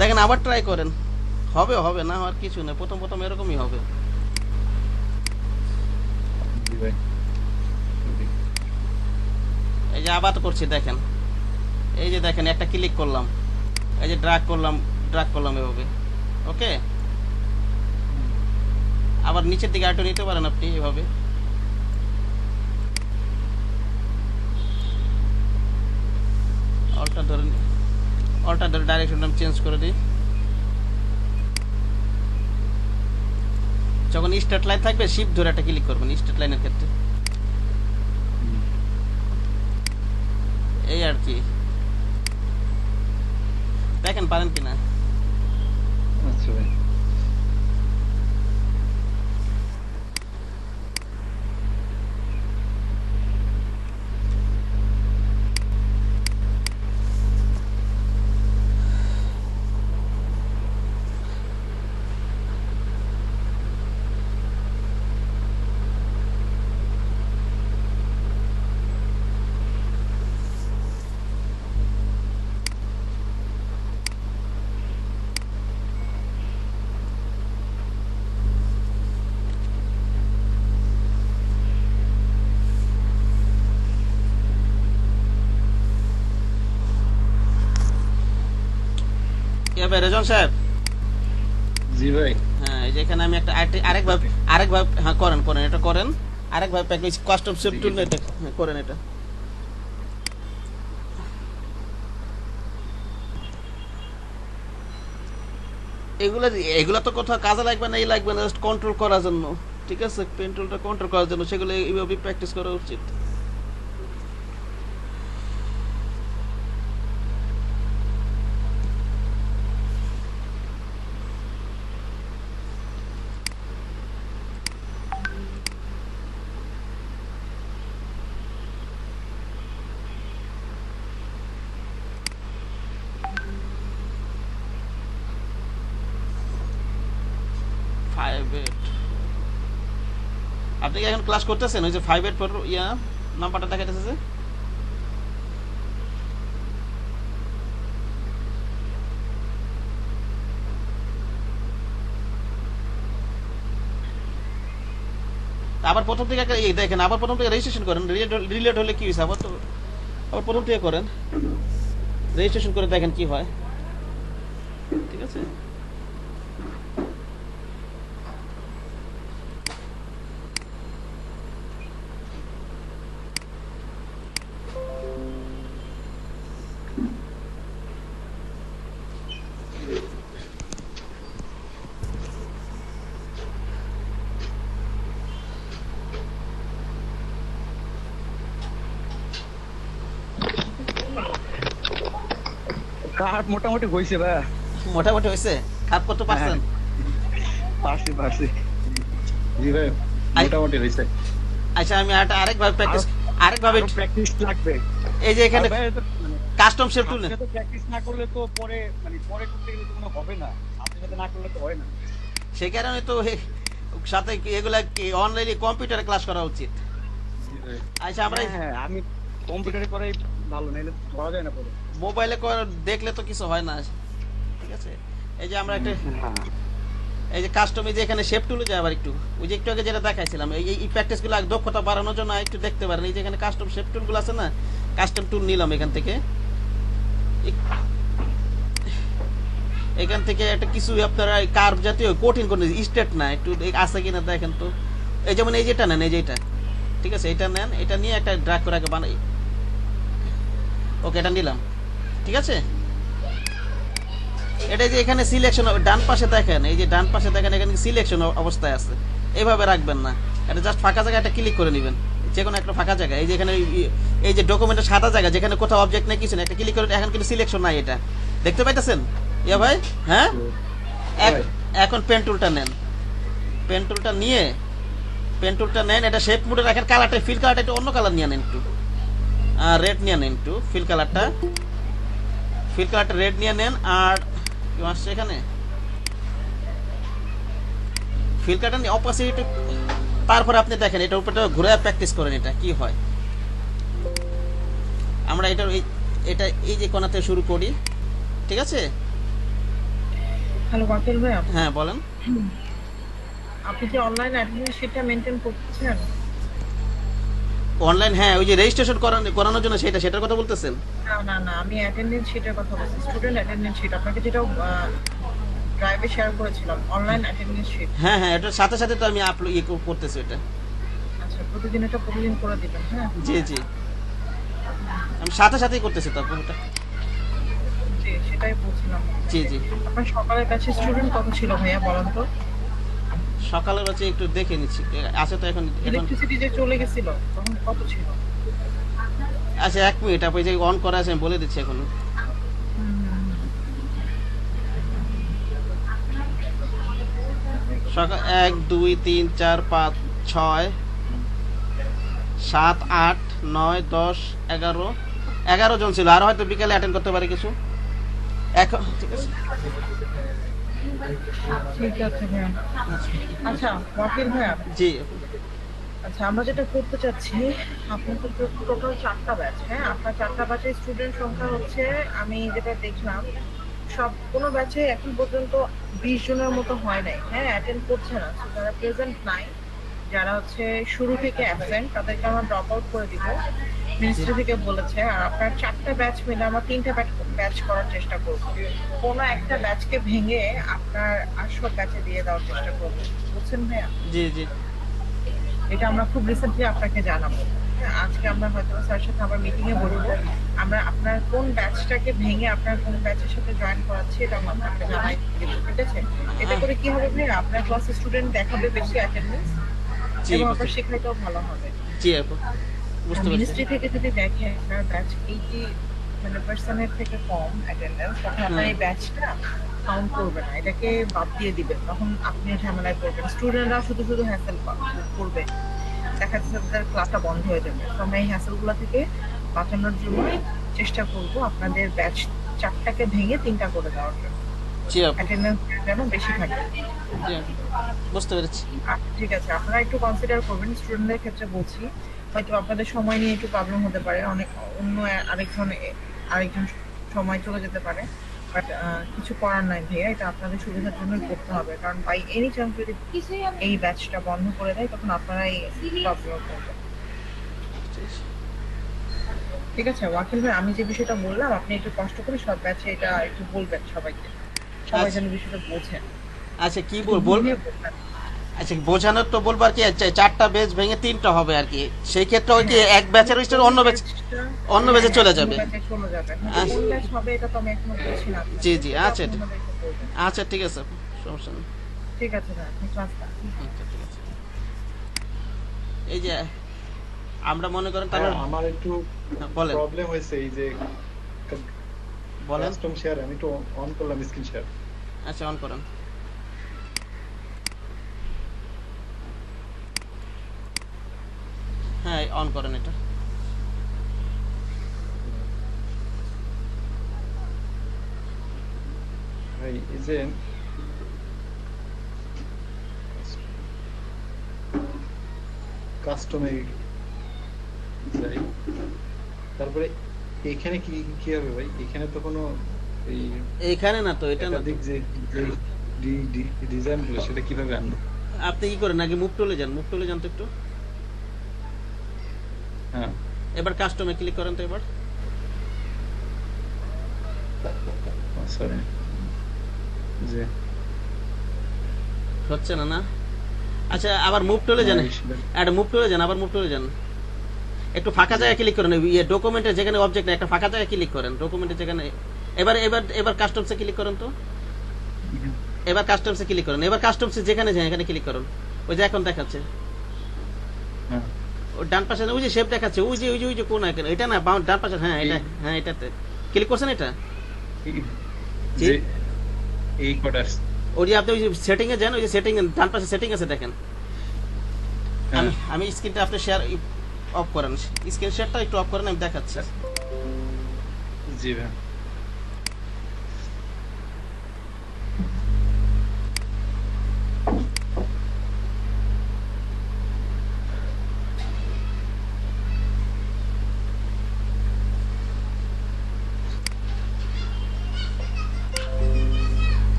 দেখেন আবার ট্রাই করেন, হবে হবে না হওয়ার কিছু নেই, প্রথম প্রথম এরকমই হবে। জি ভাই। এই যে আবার করছি দেখেন, এই যে দেখেন একটা ক্লিক করলাম, এই যে ড্র্যাগ করলাম এভাবে। ওকে, আবার নিচের দিকে আরেকটু নিতে পারেন আপনি এভাবে। অল্টার ধরে ডাইরেকশনটা আমি চেঞ্জ করে দিই। যখন স্ট্রেট লাইন থাকবে শিফট ধরে একটা ক্লিক করবেন স্ট্রেট লাইনের ক্ষেত্রে, এই আর কি। দেখেন পারেন কিনা। আচ্ছা ভাই। কি হবে রেজন সাহেব? জি ভাই। হ্যাঁ, এই যে এখানে আমি একটা আরেকভাবে হ্যাঁ করেন এটা করেন। আরেকভাবে প্যাকেজ কাস্টম সেভ টুল এটা করেন এটা। এগুলা এগুলা তো কোথাও কাজে লাগবে না, এই লাগবে না, জাস্ট কন্ট্রোল করার জন্য। ঠিক আছে, পেন টুলটা কন্ট্রোল করার জন্য সেগুলো এইভাবে প্র্যাকটিস করা উচিত। আপনি কি এখন ক্লাস করতেছেন? ওই যে 5-8 পর ইয়া নাম্বারটা দেখাইতেছে যে, আবার প্রথম থেকে এই দেখেন, আবার প্রথম থেকে রেজিস্ট্রেশন করেন। রিলেট হলে কি হয়েছে, আবার প্রথম থেকে করেন, রেজিস্ট্রেশন করে দেখেন কি হয়। ঠিক আছে, কাট মোটামুটি হয়েছে ভাই। মোটামুটি হয়েছে। খারাপ করতে পারছেন? পারছি। জি ভাই, মোটামুটি হয়েছে। আচ্ছা, আমি আরেকভাবে প্র্যাকটিস লাগবে। এই যে এখানে কাস্টম শেপ টুল আপনি তো প্র্যাকটিস না করলে তো পরে পরে করতে গেলে তো কোনো হবে না। আপনি সাথে না করলে তো হয় না। সেই কারণে তো সাথে এগুলা অনলাইনে কম্পিউটারে ক্লাস করা উচিত। জি ভাই। আচ্ছা, আমরা হ্যাঁ, আমি কম্পিউটারে করাই ভালো, নাইলে ধরা যায় না পরে। মোবাইলে দেখলে তো কিছু হয় না। ঠিক আছে, এই যে আমরা একটা এই যে কাস্টমে যে এখানে শেপ টুলে যায়, আবার একটু ওই যে একটু আগে যেটা দেখাইছিলাম, এই প্র্যাকটিসগুলো দক্ষতা বাড়ানোর জন্য একটু দেখতে পারেন। এই যে এখানে কাস্টম শেপ টুলগুলো আছে না, কাস্টম টুল নিলাম এখান থেকে একটা কিছু আপনারা কার্ভ জাতীয় কঠিন করে স্ট্রেট না, একটু আছে কিনা দেখেন তো। এই যেমন এই যেটা নেন, এই যেটা, ঠিক আছে, এটা নেন, এটা নিয়ে একটা ড্র্যাগ করে আগে বানাই। ওকে, এটা নিলাম। ঠিক আছে, এটা যে এখানে সিলেকশন ডান পাশে দেখেন, এই যে ডান পাশে দেখেন এখানে সিলেকশন অবস্থায় আছে। এইভাবে রাখবেন না, এটা জাস্ট ফাঁকা জায়গায় একটা ক্লিক করে নেবেন, যে কোনো একটা ফাঁকা জায়গা। এই যে এখানে এই যে ডকুমেন্টের সাদা জায়গা যেখানে কোথাও অবজেক্ট নেই, কিছু নেই, একটা ক্লিক করে। এখন কিন্তু সিলেকশন নাই, এটা দেখতে পাইতেছেন ইয়া ভাই? হ্যাঁ, এখন পেন টুলটা নেন, পেন টুলটা নেন, এটা শেপ মোডে রাখেন। কালারটা ফিল কালারটা একটু অন্য কালার নিয়ে নেন, একটু রেড নিয়ে নেন, একটু ফিল কালারটা রেড নিয়ে নেন। আর কি আসছে এখানে ফিল কালারটা নিয়ে অপোজিট। তারপরে আপনি দেখেন এটার উপরে ঘুরে প্র্যাকটিস করেন, এটা কি হয়। আমরা এটা এই যে কোণাতে শুরু করি। ঠিক আছে, হ্যালো বাতিল ভাই, হ্যাঁ বলেন। আপনি যে অনলাইন অ্যাডমিন সেটা মেনটেন করতেছেন? অনলাইন, হ্যাঁ ওই যে রেজিস্ট্রেশন করানোর জন্য সেটার কথা বলতেছেন? না না না, আমি অ্যাটেন্ডেন্স শিটের কথা বলছি, স্টুডেন্ট অ্যাটেন্ডেন্স শিট, আপনাকে যেটা ড্রাইভে শেয়ার করেছিলাম, অনলাইন অ্যাটেন্ডেন্স শিট। হ্যাঁ হ্যাঁ, এটার সাথে সাথে তো আমি আপলোড করতেছি এটা। আচ্ছা, প্রতিদিন এটা প্রতিদিন করে দিবেন, হ্যাঁ? জি জি, আমি সাথে সাথেই করতেছি তো পুরোটা। জি, সেটাই বলছিলাম। জি জি, আপনার সকালের ব্যাচে স্টুডেন্ট কত ছিল ভাইয়া, বলেন তো? সকালের বাচ্চা একটু দেখে নিচ্ছি, আছে তো এখন এখন। ইলেকট্রিসিটি যে চলে গেছিল তখন কত ছিল? আচ্ছা 1 মিনিট, আপনি যে অন করা আছে আমি বলে দিচ্ছি এখন। সকাল 1 2 3 4 5 6 7 8 9 10 11 জন ছিল, আর হয়তো বিকালে অ্যাটেন্ড করতে পারে কিছু। এখন ঠিক আছে। ঠিক আছে ভাইয়া। আচ্ছা ওয়াকিল ভাইয়া, জি আচ্ছা আমরা যেটা করতে চাচ্ছি, আপনার তো টোটাল 4টা ব্যাচ, হ্যাঁ? আপনার 4টা ব্যাচের স্টুডেন্ট সংখ্যা হচ্ছে, আমি যেটা দেখলাম, সব কোনো ব্যাচে এখন পর্যন্ত 20 জনের মতো হয় নাই, হ্যাঁ? অ্যাটেন্ড করছে না, So, যারা প্রেজেন্ট নাই, যারা হচ্ছে শুরু থেকে অ্যাবসেন্ট, তাদেরকে আমরা ড্রপ আউট করে দিব, মিনিস্ট্রি থেকে বলেছে। আর আপনার 4টা ব্যাচ মিলে আমরা 3টা ব্যাচ করার চেষ্টা করব, কোনো একটা ব্যাচকে ভেঙে আপনার আসল ব্যাচে দিয়ে দেওয়ার চেষ্টা করব, বুঝছেন ভাইয়া? জি জি, এটা আমরা খুব রিসেন্টলি আপনাকে জানাবো, হ্যাঁ? আজকে আমরা হয়তো স্যারের সাথে আবার মিটিং এ বলবো, আমরা আপনার কোন ব্যাচটাকে ভেঙে আপনার কোন ব্যাচের সাথে জয়েন করাচ্ছি এটা আমরা আপনাকে জানাই দিব, ঠিক আছে? এতে করে কি হবে ভাই, আপনার ক্লাসের স্টুডেন্ট দেখাবে বেশি অ্যাটেন্ডেন্স জি এবং আপনার শেখাইতেও ভালো হবে। জি আপু, বুঝতে পারছি। মিনিস্ট্রি থেকে যদি দেখে আপনার ব্যাচ 80% থেকে কম অ্যাটেন্ডেন্স, তখন আপনার এই ব্যাচটা কাউন্ট করবে না, এটাকে বাদ দিয়ে দিবেন, তখন আপনি ঝামেলায় পড়বেন, স্টুডেন্টরা শুধু শুধু হ্যাসেল করবে, দেখা যাচ্ছে তাদের ক্লাসটা বন্ধ হয়ে যাবে। তো আমরা এই হ্যাসেলগুলো থেকে বাঁচানোর জন্য চেষ্টা করব আপনাদের ব্যাচ 4টাকে ভেঙে 3টা করে দেওয়ার জন্য, জি আপু, অ্যাটেন্ডেন্স যেন বেশি থাকে। জি আপু, বুঝতে পেরেছি। ঠিক আছে, আপনারা একটু কনসিডার করবেন, স্টুডেন্টদের ক্ষেত্রে বলছি, হয়তো আপনাদের সময় নিয়ে একটু প্রবলেম হতে পারে, অনেক অন্য আরেকজন সময় চলে যেতে পারে, বাট কিছু করার নাই ভাইয়া, এটা আপনাদের সুবিধার জন্যই করতে হবে, কারণ বাই এনি চান্স যদি এই ব্যাচটা বন্ধ করে দেয় তখন আপনারা এই প্রবলেম করবেন। ঠিক আছে ওয়াকিল ভাই, আমি যে বিষয়টা বললাম আপনি একটু কষ্ট করে সব ব্যাচে এটা একটু বলবেন সবাইকে, সবাই যেন বিষয়টা বোঝেন। আচ্ছা কি বলবো, বুঝিয়ে বলবেন। আচ্ছা বোঝানোর তো বলবো আর কি, 4টা ব্যাচ ভেঙে 3টা হবে আর কি, সেই ক্ষেত্রে ওই কি এক ব্যাচের স্টুডেন্ট অন্য ব্যাচে চলে যাবে। চলে যাবে, আচ্ছা। কোন ব্যাচ হবে এটা তো আমি এখনো বলছি না আপনাকে। জি জি, আচ্ছা এটা আপনাদেরকে বলবেন। আচ্ছা ঠিক আছে আপু, সমস্যা নেই। ঠিক আছে ভাই, আপনি ক্লাসটা আচ্ছা, ঠিক আছে। এই যে আমরা মনে করেন তাহলে, আমার একটু বলেন প্রবলেম হয়েছে, এই যে বলেন। কাস্টম শেয়ার আমি তো অন করলাম স্ক্রিন শেয়ার, আচ্ছা অন করেন। হ্যাঁ অন করেন এটা। ভাই এই যে কাস্টমে যাই, তারপরে এখানে কি কি হবে ভাই? এখানে তো কোনো এই এইখানে না তো, এটা না তো। একাধিক যে ডিজাইন গুলো সেটা কিভাবে আনবো? আপনি কি করেন, আগে মুভ টুলে যান, মুভ টুলে যান তো একটু, হ্যাঁ এবার কাস্টমে ক্লিক করেন তো এবার। সরি যে হচ্ছে না না, আচ্ছা আবার মুভ টুলে যান, একটা মুভ টুলে যান, আবার মুভ টুলে যান, একটু ফাঁকা জায়গায় ক্লিক করেন, ইয়ে ডকুমেন্টে যেখানে অবজেক্ট একটা ফাঁকা জায়গায় ক্লিক করেন, ডকুমেন্টে যেখানে, এবার এবার এবার কাস্টমসে ক্লিক করেন তো, এবার কাস্টমসে ক্লিক করেন, এবার কাস্টমসে যেখানে যায় এখানে ক্লিক করুন, ওই যে এখন দেখাচ্ছে হ্যাঁ ওই ডান পাশে ওই যে শেপ দেখাচ্ছে, ওই যে ওই যে ওই যে কোন আইকন, এটা না ডান পাশে, হ্যাঁ এটা, হ্যাঁ এটাতে ক্লিক করছেন, এটা যে এই কোডার ওই যে আপনি ওই যে সেটিং এ যান, ওই যে সেটিং ডান পাশে সেটিং আছে দেখেন, আমি স্ক্রিনটা আপনি শেয়ার অফ করেন, স্ক্রিন শেয়ারটা একটু অফ করেন, আমি দেখাচ্ছি। জি ভাই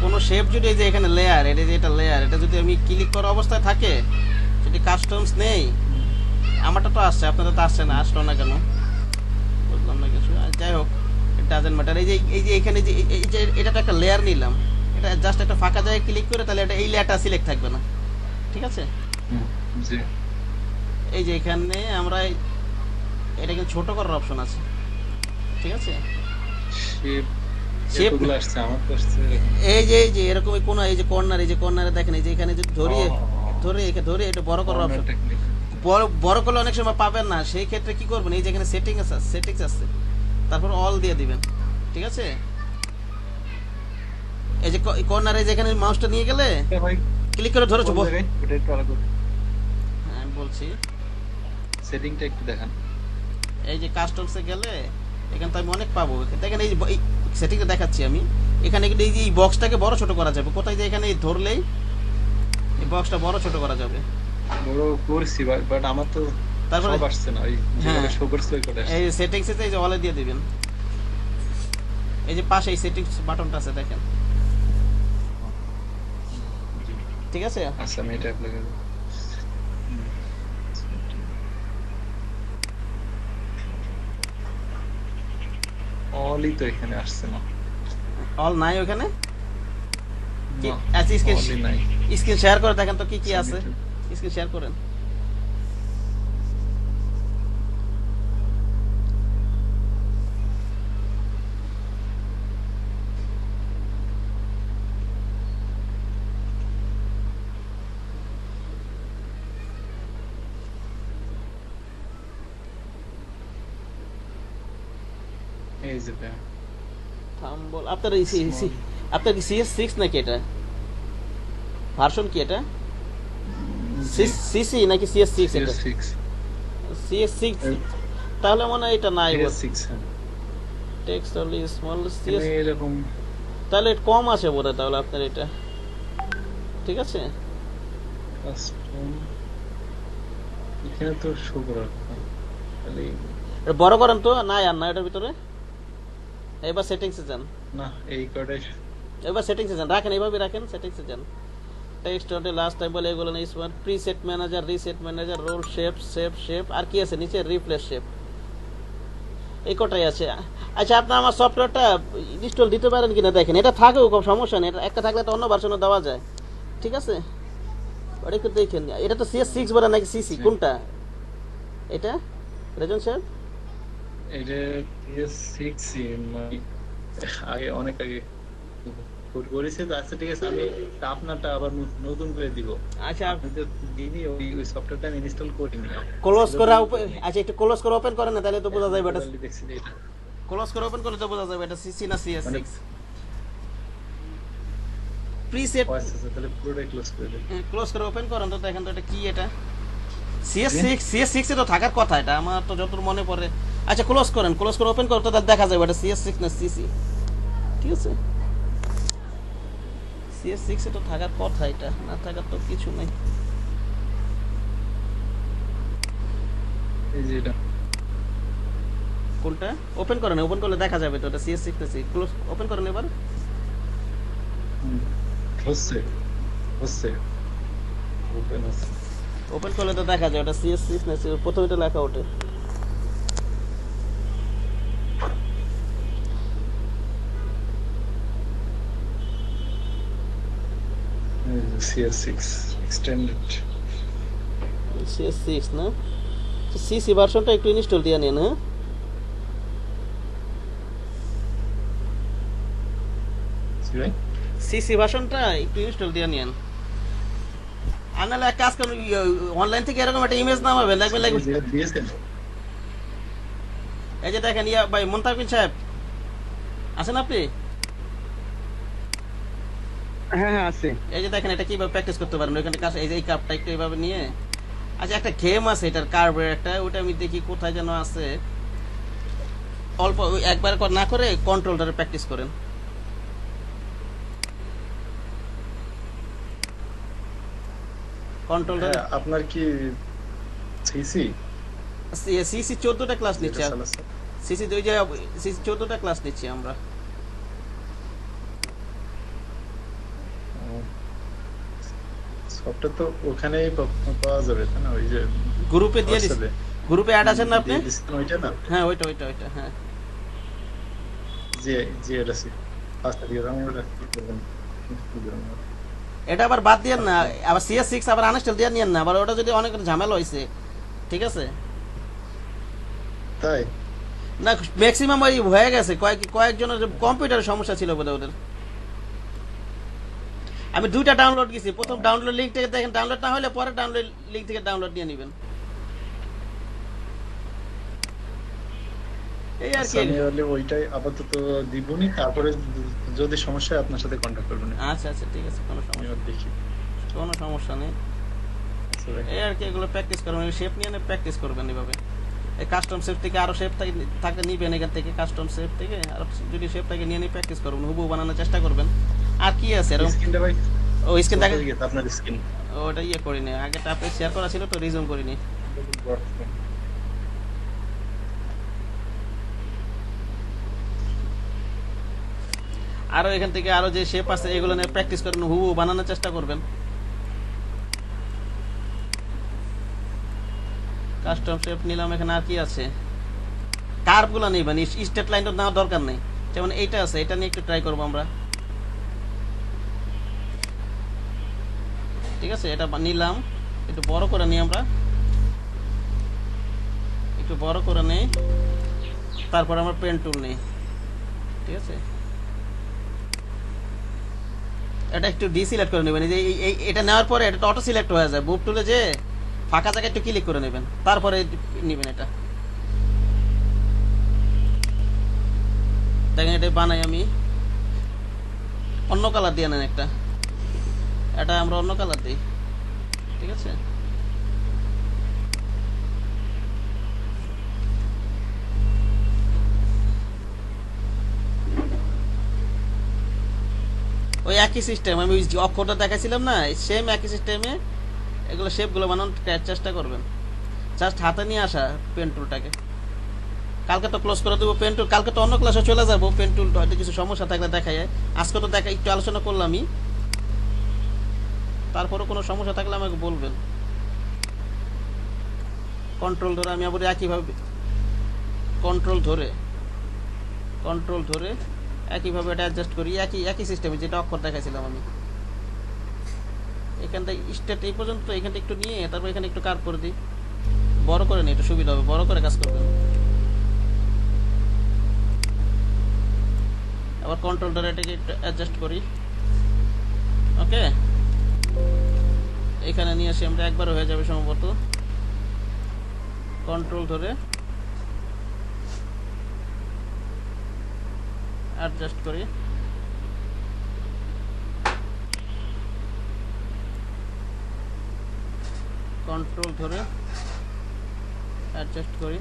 কোনো শেপ যদি এই যে এখানে লেয়ার, এটা যে এটা লেয়ার, এটা যদি আমি ক্লিক করা অবস্থায় থাকে, যদি কাস্টমস নেই, আমারটা তো আসছে, আপনাদের তো আসছে না, আসলো না কেন বুঝলাম না কিছু। যাই হোক, ইট ডাজেন্ট ম্যাটার। এই যে এখানে যে এই যে এটা তো একটা লেয়ার নিলাম, এটা জাস্ট একটা ফাঁকা জায়গায় ক্লিক করে তাহলে এটা এই লেয়ারটা সিলেক্ট থাকবে না, ঠিক আছে? জি এই যে এখানে আমরা এটা কিন্তু ছোট করার অপশন আছে, ঠিক আছে? শেপ Shape- শেপগুলো আসছে, আমার তো আসছে এরকম। এই যে এরকম কোন এই যে কর্নারে দেখেন, এই যে এখানে যে ধরে ও, ধরে এটা বড় করার corner অপশন, technique। বড় করলে অনেক সময় পাবেন না, সেই ক্ষেত্রে কি করবেন, এই যে এখানে সেটিংস আছে, তারপর অল দিয়ে দিবেন, ঠিক আছে? এই যে কর্নারে যেখানে মাউসটা নিয়ে গেলে এটা ভাই ক্লিক করে ধরেছো, কোন জায়গায়? ওটা একটু আলাদা করে হ্যাঁ আমি বলছি, সেটিংটা একটু দেখান। এই যে কাস্টমসে গেলে এখানে তো আমি অনেক পাবো, দেখেন এই সেটিংটা দেখাচ্ছি আমি। এখানে কিন্তু এই যে এই বক্সটাকে বড় ছোট করা যাবে, কোথায় যে এখানে এই ধরলেই এই বক্সটা বড় ছোট করা যাবে। বড় করছি বাট আমার তো তারপরে সব আসছে না, ওই হ্যাঁ। যেটা শো করছে ওই কোডে এই আসছে। সেটিংসে এই যে অলে দিয়ে দিবেন, এই যে পাশে এই সেটিংস বাটনটা আছে দেখেন, ঠিক আছে? আচ্ছা আমি এটা অ্যাপ্লাই করব। অলি তো এখানে আসছে না। অল নাই ওখানে, কি না, আচ্ছা অলি নাই। স্ক্রিন শেয়ার করে দেখেন তো কি কি আছে, স্ক্রিন শেয়ার করেন। এই যে ভাই, থাম্বল আপনার আপনার কি CS6 নাকি এটা ভার্সন, কি এটা সিসি নাকি CS6? এটা CS6 CS6, তাহলে মনে হয় এটা নাই, CS6 টেক্সট অনলি স্মল এখানে CS, এরকম তাহলে এটা কম আছে বোধহয় তাহলে আপনার এটা, ঠিক আছে? কাস্টম এখানে তো শো করার কথা। তাহলে এটা বড় করেন তো, নাই আর না এটার ভিতরে। এবার সেটিংসে যান, না এই কোডে এবার সেটিংসে যান, রাখেন এইভাবে রাখেন, সেটিংসে যান। টেক্সট অনলি লাস্ট টাইম বলে এগুলো নেই, smart preset manager, reset manager, role shape আর কি আছে নিচে, রিপ্লেস শেপ, এই কটাই আছে। আচ্ছা আপনি আমার সফটওয়্যারটা ইনস্টল দিতে পারেন কিনা দেখেন, এটা থাকেও কোনো সমস্যা নেই, এটা একটা থাকলে তো অন্য ভার্সনে দেওয়া যায়, ঠিক আছে? ওটা একটু দেখেন, এটা তো CS6 বলে নাকি সিসি, কোনটা এটা রেজন সাহেব? এটা CS6 মানে আগে অনেক আগে কোড করেছে তো। আচ্ছা ঠিক আছে, আমি আপনারটা আবার নতুন করে দিব। আচ্ছা আপনি তো দিনই ওই সফটওয়্যারটা আমি ইনস্টল করিনি। ক্লোজ করে আচ্ছা একটু ক্লোজ করে ওপেন করেন না, তাহলে তো বোঝা যাবে এটা, দেখছি যে এটা ক্লোজ করে ওপেন করলে তো বোঝা যাবে এটা সিসি না CS6। মানে প্রিসেট ও আচ্ছা আচ্ছা, তাহলে পুরোটাই ক্লোজ করে দেব। ক্লোজ করে ওপেন করেন তো দেখেন তো এটা কি, এটা CS6 এ তো থাকার কথা, এটা আমার তো যতদূর মনে পড়ে। আচ্ছা ক্লোজ করে ওপেন করো তো, তাহলে দেখা যাবে এটা CS6 না সিসি, ঠিক আছে? CS6 এ তো থাকার কথা, এটা না থাকার তো কিছু নাই। এই যে এটা কোনটা ওপেন করেন, ওপেন করলে দেখা যাবে তো এটা CS6 না সিসি। ক্লোজ ওপেন করেন এবার, হচ্ছে হচ্ছে ওপেন আছে। ওপেন করলে তো দেখা যায় ওটা CS6 না সিসি, প্রথমে এটা লেখা ওঠে। এই যে CS6 এক্সটেন্ডেড। CS6 না, সিসি ভার্সনটা একটু ইনস্টল দিয়ে নিন, হ্যাঁ? ভাই সিসি ভার্সনটা একটু ইনস্টল দিয়ে নিন, আর নাহলে এক কাজ করুন, অনলাইন থেকে এরকম একটা ইমেজ নামাবেন, লাগবে এই যে দিয়েছেন। এই যে দেখেন ভাই মুনতাকিব সাহেব আছেন আপনি? হ্যাঁ হ্যাঁ আছে। এই যে দেখেন এটা কিভাবে প্র্যাকটিস করতে পারেন, ওইখানে কাছে এই যে এই কাপটা একটু এইভাবে নিয়ে, আচ্ছা একটা গেম আছে এটার কার্ভের একটা, ওটা আমি দেখি কোথায় যেন আছে, অল্প একবার না করে কন্ট্রোলটারে প্র্যাকটিস করেন। কন্ট্রোলটারে হ্যাঁ, আপনার কি সিসি সিসি 14টা ক্লাস নিচ্ছে, সিসি ওই যে সিসি 14টা ক্লাস নিচ্ছি আমরা। সবটা তো ওখানেই পাওয়া যাবে তাই না? ওই যে গ্রুপে দিয়ে দিস, হোয়াটসঅ্যাপে গ্রুপে অ্যাড আছেন না আপনি? দিয়ে দিচ্ছেন ওইটা না? হ্যাঁ ওইটা ওইটা ওইটা হ্যাঁ। জি জি, এটা সি ফার্স্ট ইয়ার আমি ওটা কি করবেন? এটা আবার বাদ দিয়েন না, আবার CS6 আবার আনইনস্টল দিয়ে নিয়েন না, আবার ওটা যদি অনেক ঝামেলা হয়েছে, ঠিক আছে? তাই না ম্যাক্সিমাম ওই হয়ে গেছে, কয়েকজনের কম্পিউটারের সমস্যা ছিল বোধহয় ওদের। আমি 2টা ডাউনলোড গেছি, প্রথম ডাউনলোড লিঙ্ক থেকে দেখেন, ডাউনলোড না হলে পরে ডাউনলোড লিঙ্ক থেকে ডাউনলোড নিয়ে নেবেন, এই আর কি। আমি হলে ওইটাই আপাতত দিবনি, তারপরে যদি সমস্যা হয় আপনার সাথে কন্ট্যাক্ট করবেন। আচ্ছা আচ্ছা ঠিক আছে, কোনো আমি সমস্যা ওর দেখি। কোনো সমস্যা নেই। আচ্ছা ভাই। এই আর কি, এগুলো প্র্যাকটিস করবেন, শেপ নিয়ে প্র্যাকটিস করবেন এভাবে। এই কাস্টম শেপ থেকে আরো শেপ থাকে নিবেন এখান থেকে, কাস্টম শেপ থেকে আর যদি শেপ থেকে নিয়ে নিয়ে প্র্যাকটিস করবেন, হুবহু বানানোর চেষ্টা করবেন। আর কি আছে এরকম? স্ক্রিনটা ভাই ও স্ক্রিন থাকে, কোথায় গেছে আপনার স্ক্রিন? ওটা ইয়ে করিনি, আগেটা আপনি শেয়ার করা ছিল তো রিজুম করিনি। আরো এখান থেকে আরো যে শেপ আছে এগুলো নিয়ে প্র্যাকটিস করবেন, হুবহু বানানোর চেষ্টা করবেন। কাস্টম শেপ নিলাম, এখানে আর কি আছে? কার্ভ গুলো নেবেন, স্ট্রেট লাইন তো নেওয়ার দরকার নেই। যেমন এইটা আছে, এটা নিয়ে একটু ট্রাই করবো আমরা, ঠিক আছে? এটা নিলাম, একটু বড় করে নিই আমরা, একটু বড় করে নেই, তারপর আমরা পেন টুল নেই, ঠিক আছে? এটা একটু ডিসিলেক্ট করে নেবেন, এই যে এটা নেওয়ার পরে এটা অটো সিলেক্ট হয়ে যায়, বুক টুলে যে ফাঁকা জায়গায় একটু ক্লিক করে নেবেন, তারপরে নেবেন এটা। দেখেন এটা বানাই আমি, অন্য কালার দিয়ে নেন একটা, এটা আমরা অন্য কালার দিই, ঠিক আছে? ওই একই সিস্টেম, আমি ওই যে অক্ষরটা দেখাইছিলাম না, সেম একই সিস্টেমে এগুলো শেপগুলো বানানোর চেষ্টা করবেন। জাস্ট হাতে নিয়ে আসা পেন টুলটাকে, কালকে তো ক্লোজ করে দেবো পেন টুল, কালকে তো অন্য ক্লাসে চলে যাবো, পেন টুল হয়তো কিছু সমস্যা থাকলে দেখাই, আজকে তো দেখা একটু আলোচনা করলামই, তারপরে কোনো সমস্যা থাকলে আমাকে বলবেন। কন্ট্রোল ধরে আমি আবার একইভাবে কন্ট্রোল ধরে একইভাবে এটা অ্যাডজাস্ট করি, একই সিস্টেমে যেটা অক্ষর দেখাইছিলাম আমি। এখান থেকে স্টেট এই পর্যন্ত, এখানটা একটু নিয়ে তারপর এখানে একটু কার্ভ করে দিই, বড় করে নিই, একটু সুবিধা হবে, বড় করে কাজ করবেন। আবার কন্ট্রোল ধরে এটাকে একটু অ্যাডজাস্ট করি, ওকে? এখানে নিয়ে আসি আমরা, একবার হয়ে যাবে সম্ভবত। কন্ট্রোল ধরে অ্যাডজাস্ট করি, কন্ট্রোল ধরে অ্যাডজাস্ট করি।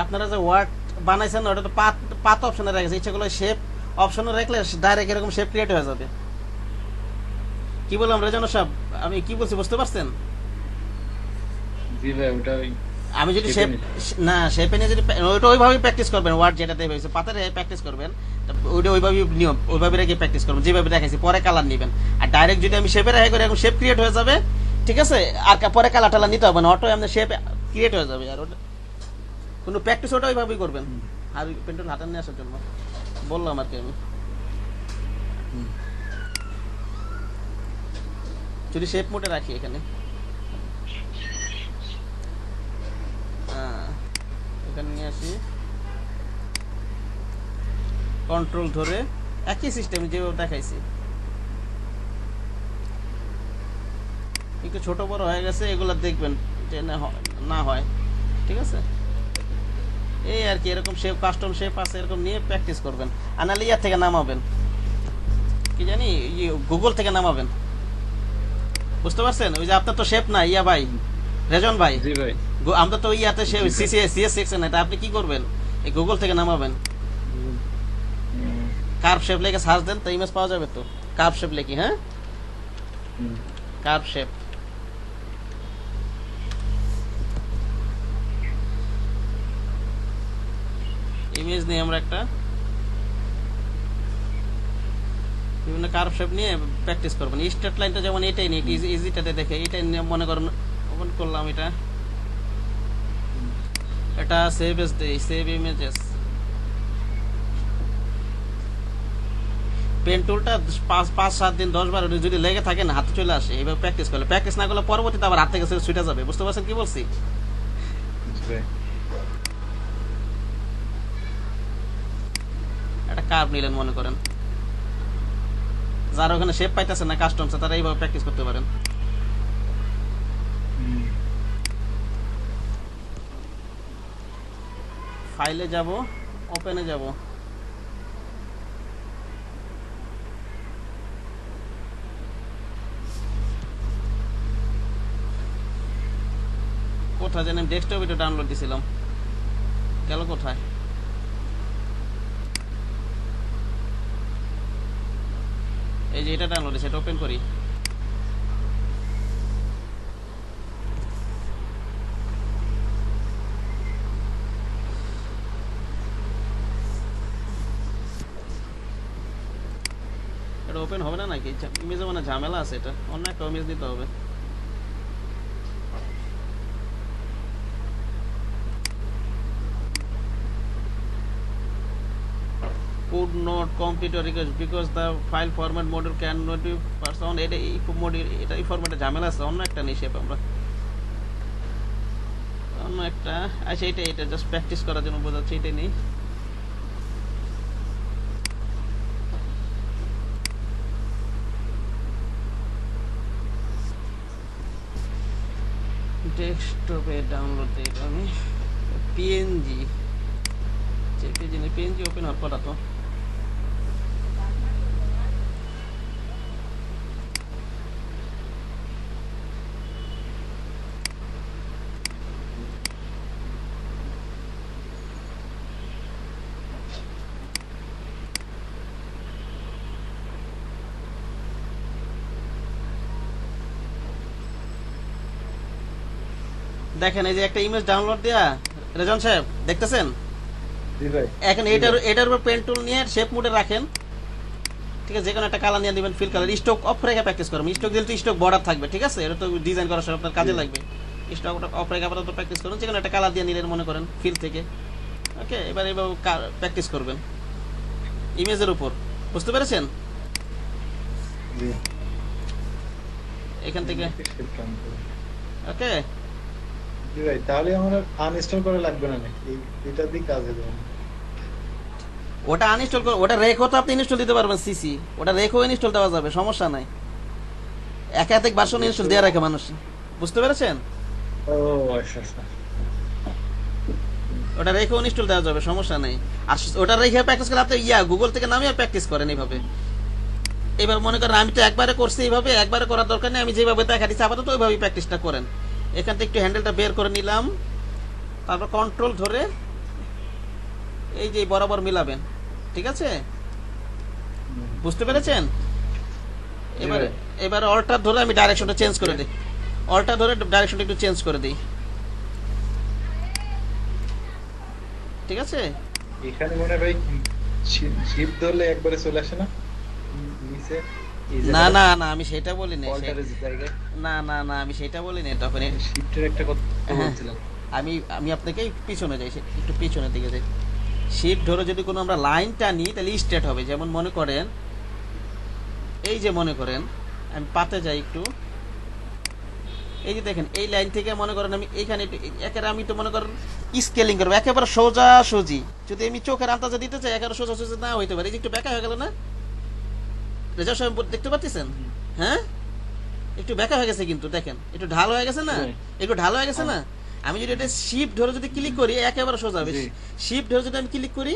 আপনারা যে ওয়ার্ড বানাইছেন ওটা তো পাত অপশনে রেখেছে, ইচ্ছাগুলো শেপ অপশনে রাখলে ডাইরেক্ট এরকম শেপ ক্রিয়েট হয়ে যাবে। কি বললাম রেজানো সাহেব, আমি কি বলছি বুঝতে পারছেন? জি ভাই, ওটা আমি যদি শেপ না শেপে নিয়ে যদি ওইটা ওইভাবেই প্র্যাকটিস করবেন, ওয়ার্ড যেটাতে হয়েছে পাতারে প্র্যাকটিস করবেন, ওইটা ওইভাবেই নিয়ম, ওইভাবে রেখে প্র্যাকটিস করবেন যেভাবে দেখাইছি, পরে কালার নেবেন। আর ডাইরেক্ট যদি আমি শেপে রেখে করি এরকম শেপ ক্রিয়েট হয়ে যাবে, ঠিক আছে? আর পরে কালার টালার নিতে হবে না, অটো এমনি শেপ ক্রিয়েট হয়ে যাবে। আর ওটা কোনো প্র্যাকটিস ওটা ওইভাবেই করবেন। আর পেন্টুল হাতে নিয়ে আসার জন্য বললাম আর কি। আমি যদি শেপ মোডে রাখি এখানে, এখানে নিয়ে আসি, কন্ট্রোল ধরে একই সিস্টেম যেভাবে দেখাইছি, একটু ছোট বড় হয়ে গেছে, এগুলো দেখবেন যে না হয়, ঠিক আছে? এই আর কি, এরকম শেপ কাস্টম শেপ আছে, এরকম নিয়ে প্র্যাকটিস করবেন। আর নাহলে ইয়ার থেকে নামাবেন, কি জানি গুগল থেকে নামাবেন, বুঝতে পারছেন? ওই যে আপনার তো শেপ না ইয়া ভাই, রেজন ভাই, জি ভাই, আমরা তো ইয়াতে CS6 না, এটা আপনি কি করবেন, এই গুগল থেকে নামাবেন, কার্ভ শেপ লিখে সার্চ দেন, তো ইমেজ পাওয়া যাবে। তো কার্ভ শেপ লিখি, হ্যাঁ, কার্ভ শেপ। ইমেজ নিয়ে আমরা একটা বিভিন্ন কার্ভ শেপ নিয়ে প্র্যাকটিস করবেন। স্ট্রেট লাইনটা যেমন এটাই নিয়ে ইজিটাতে দেখে এটাই নিয়ে মনে করেন ওপেন করলাম, এটা সেভ এস দেই, সেভ ইমেজেস। পেন টুলটা 5-7 দিন 10 বার যদি লেগে থাকে না, হাতে চলে আসে। এইভাবে প্র্যাকটিস করলে, প্র্যাকটিস না করলে পরবর্তীতে আবার হাত থেকে ছুটে যাবে। বুঝতে পারছেন কি বলছি? একটা কার্ভ নিলেন মনে করেন, যারা ওখানে শেপ পাইতেছে না কাস্টমস, তারা এইভাবে প্র্যাকটিস করতে পারেন। ফাইলে যাব, ওপেনে যাব, কোথায় জানেন ডেস্কটপ এটা ডাউনলোড দিছিলাম, গেল কোথায়? এই যে এটা ডাউনলোড দিয়েছে, এটা ওপেন করি। এটা ওপেন হবে না নাকি? ইমেজে মানে ঝামেলা আছে, এটা অন্য একটা ইমেজ দিতে হবে। could not complete your request because the file format module cannot be passed on। এটা এই মডিউল, এটা এই ফরম্যাটে ঝামেলা আছে, অন্য একটা নিয়ে শেপ আমরা অন্য একটা। আচ্ছা এটা জাস্ট প্র্যাকটিস করার জন্য বোঝাচ্ছি, এটাই নেই। ডেস্কটপে ডাউনলোড দিই আমি পিএনজি, জেপিজি না পিএনজি ওপেন হওয়ার কথা। তো দেখেন এই যে একটা ইমেজ ডাউনলোড দেয়া, রেজন সাহেব দেখতেছেন? এখন এটার উপর পেন টুল নিয়ে শেপ মোডে রাখেন, ঠিক আছে? যে কোনো একটা কালার নিয়ে দিবেন, ফিল কালার। স্টক অফ রেখে প্র্যাকটিস করবেন। স্টক দিলে তো স্টক বর্ডার থাকবে, ঠিক আছে? এটা তো ডিজাইন করার সময় আপনার কাজে লাগবে। স্টক অফ রেখে আপাতত প্র্যাকটিস করুন, যে কোনো একটা কালার দিয়ে নিলেন মনে করেন ফিল থেকে। ওকে, এবার এইভাবে প্র্যাকটিস করবেন ইমেজের উপর। বুঝতে পেরেছেন? এখান থেকে ওকে। তাহলে আমার আনইনস্টল করা লাগবে না নাকি? এটা দিয়ে কাজ হবে? ওটা আনইনস্টল করে, ওটা রেখো তো আপনি ইনস্টল দিতে পারবেন সিসি, ওটা রেখো ইনস্টল দেওয়া যাবে, সমস্যা নাই। একাধিক ভার্সন ইনস্টল দেয়া রাখে মানুষ। বুঝতে পেরেছেন? ও আচ্ছা আচ্ছা, ওটা রেখে ইনস্টল দেওয়া যাবে, সমস্যা নাই। আর ওটা রেখে প্র্যাকটিস করে আপনি গুগল থেকে নামিয়ে প্র্যাকটিস করেন এইভাবে। এবার মনে করেন আমি তো একবারে করছি এইভাবে, একবারে করার দরকার নেই, আমি যেভাবে দেখা দিচ্ছি আপাতত ওইভাবেই প্র্যাকটিসটা করেন। এখান থেকে একটু হ্যান্ডেলটা বের করে নিলাম, তারপর কন্ট্রোল ধরে এই যে বরাবর মিলাবেন, ঠিক আছে? বুঝতে পেরেছেন? এবার অল্টার ধরে আমি ডাইরেকশনটা চেঞ্জ করে দিই, অল্টার ধরে ডাইরেকশনটা একটু চেঞ্জ করে দিই, ঠিক আছে? এখানে মনে হয় ভাই শিপ ধরলে একবারে চলে আসে না নিচে? না না না, আমি সেটা বলি না, অল্টারের জায়গায় না না না, আমি সেটা বলি না। তখন শিফটের একটা কথা বলছিলাম। আমি আপনাকে পিছনে যাই, একটু পিছনের দিকে যাই। শিফট ধরে যদি কোনো আমরা লাইন টানি তাহলে স্ট্রেট হবে। যেমন মনে করেন এই যে মনে করেন আমি পাতে যাই একটু, এই যে দেখেন এই লাইন থেকে মনে করেন আমি এইখানে একেবারে আমি তো মনে করেন স্কেলিং করবো একেবারে সোজা সুজি। যদি আমি চোখের আন্দাজে দিতে চাই একেবারে সোজা সুজি না হইতে পারে। এই যে একটু ব্যাকা হয়ে গেল না, রেজাল্ট সাহেব দেখতে পাচ্ছেন? হ্যাঁ, একটু ব্যাকা হয়ে গেছে, কিন্তু দেখেন একটু ঢাল হয়ে গেছে না, একটু ঢাল হয়ে গেছে না। আমি যদি এটা শিফট ধরে যদি ক্লিক করি একেবারে সোজা হবে। শিফট ধরে যদি আমি ক্লিক করি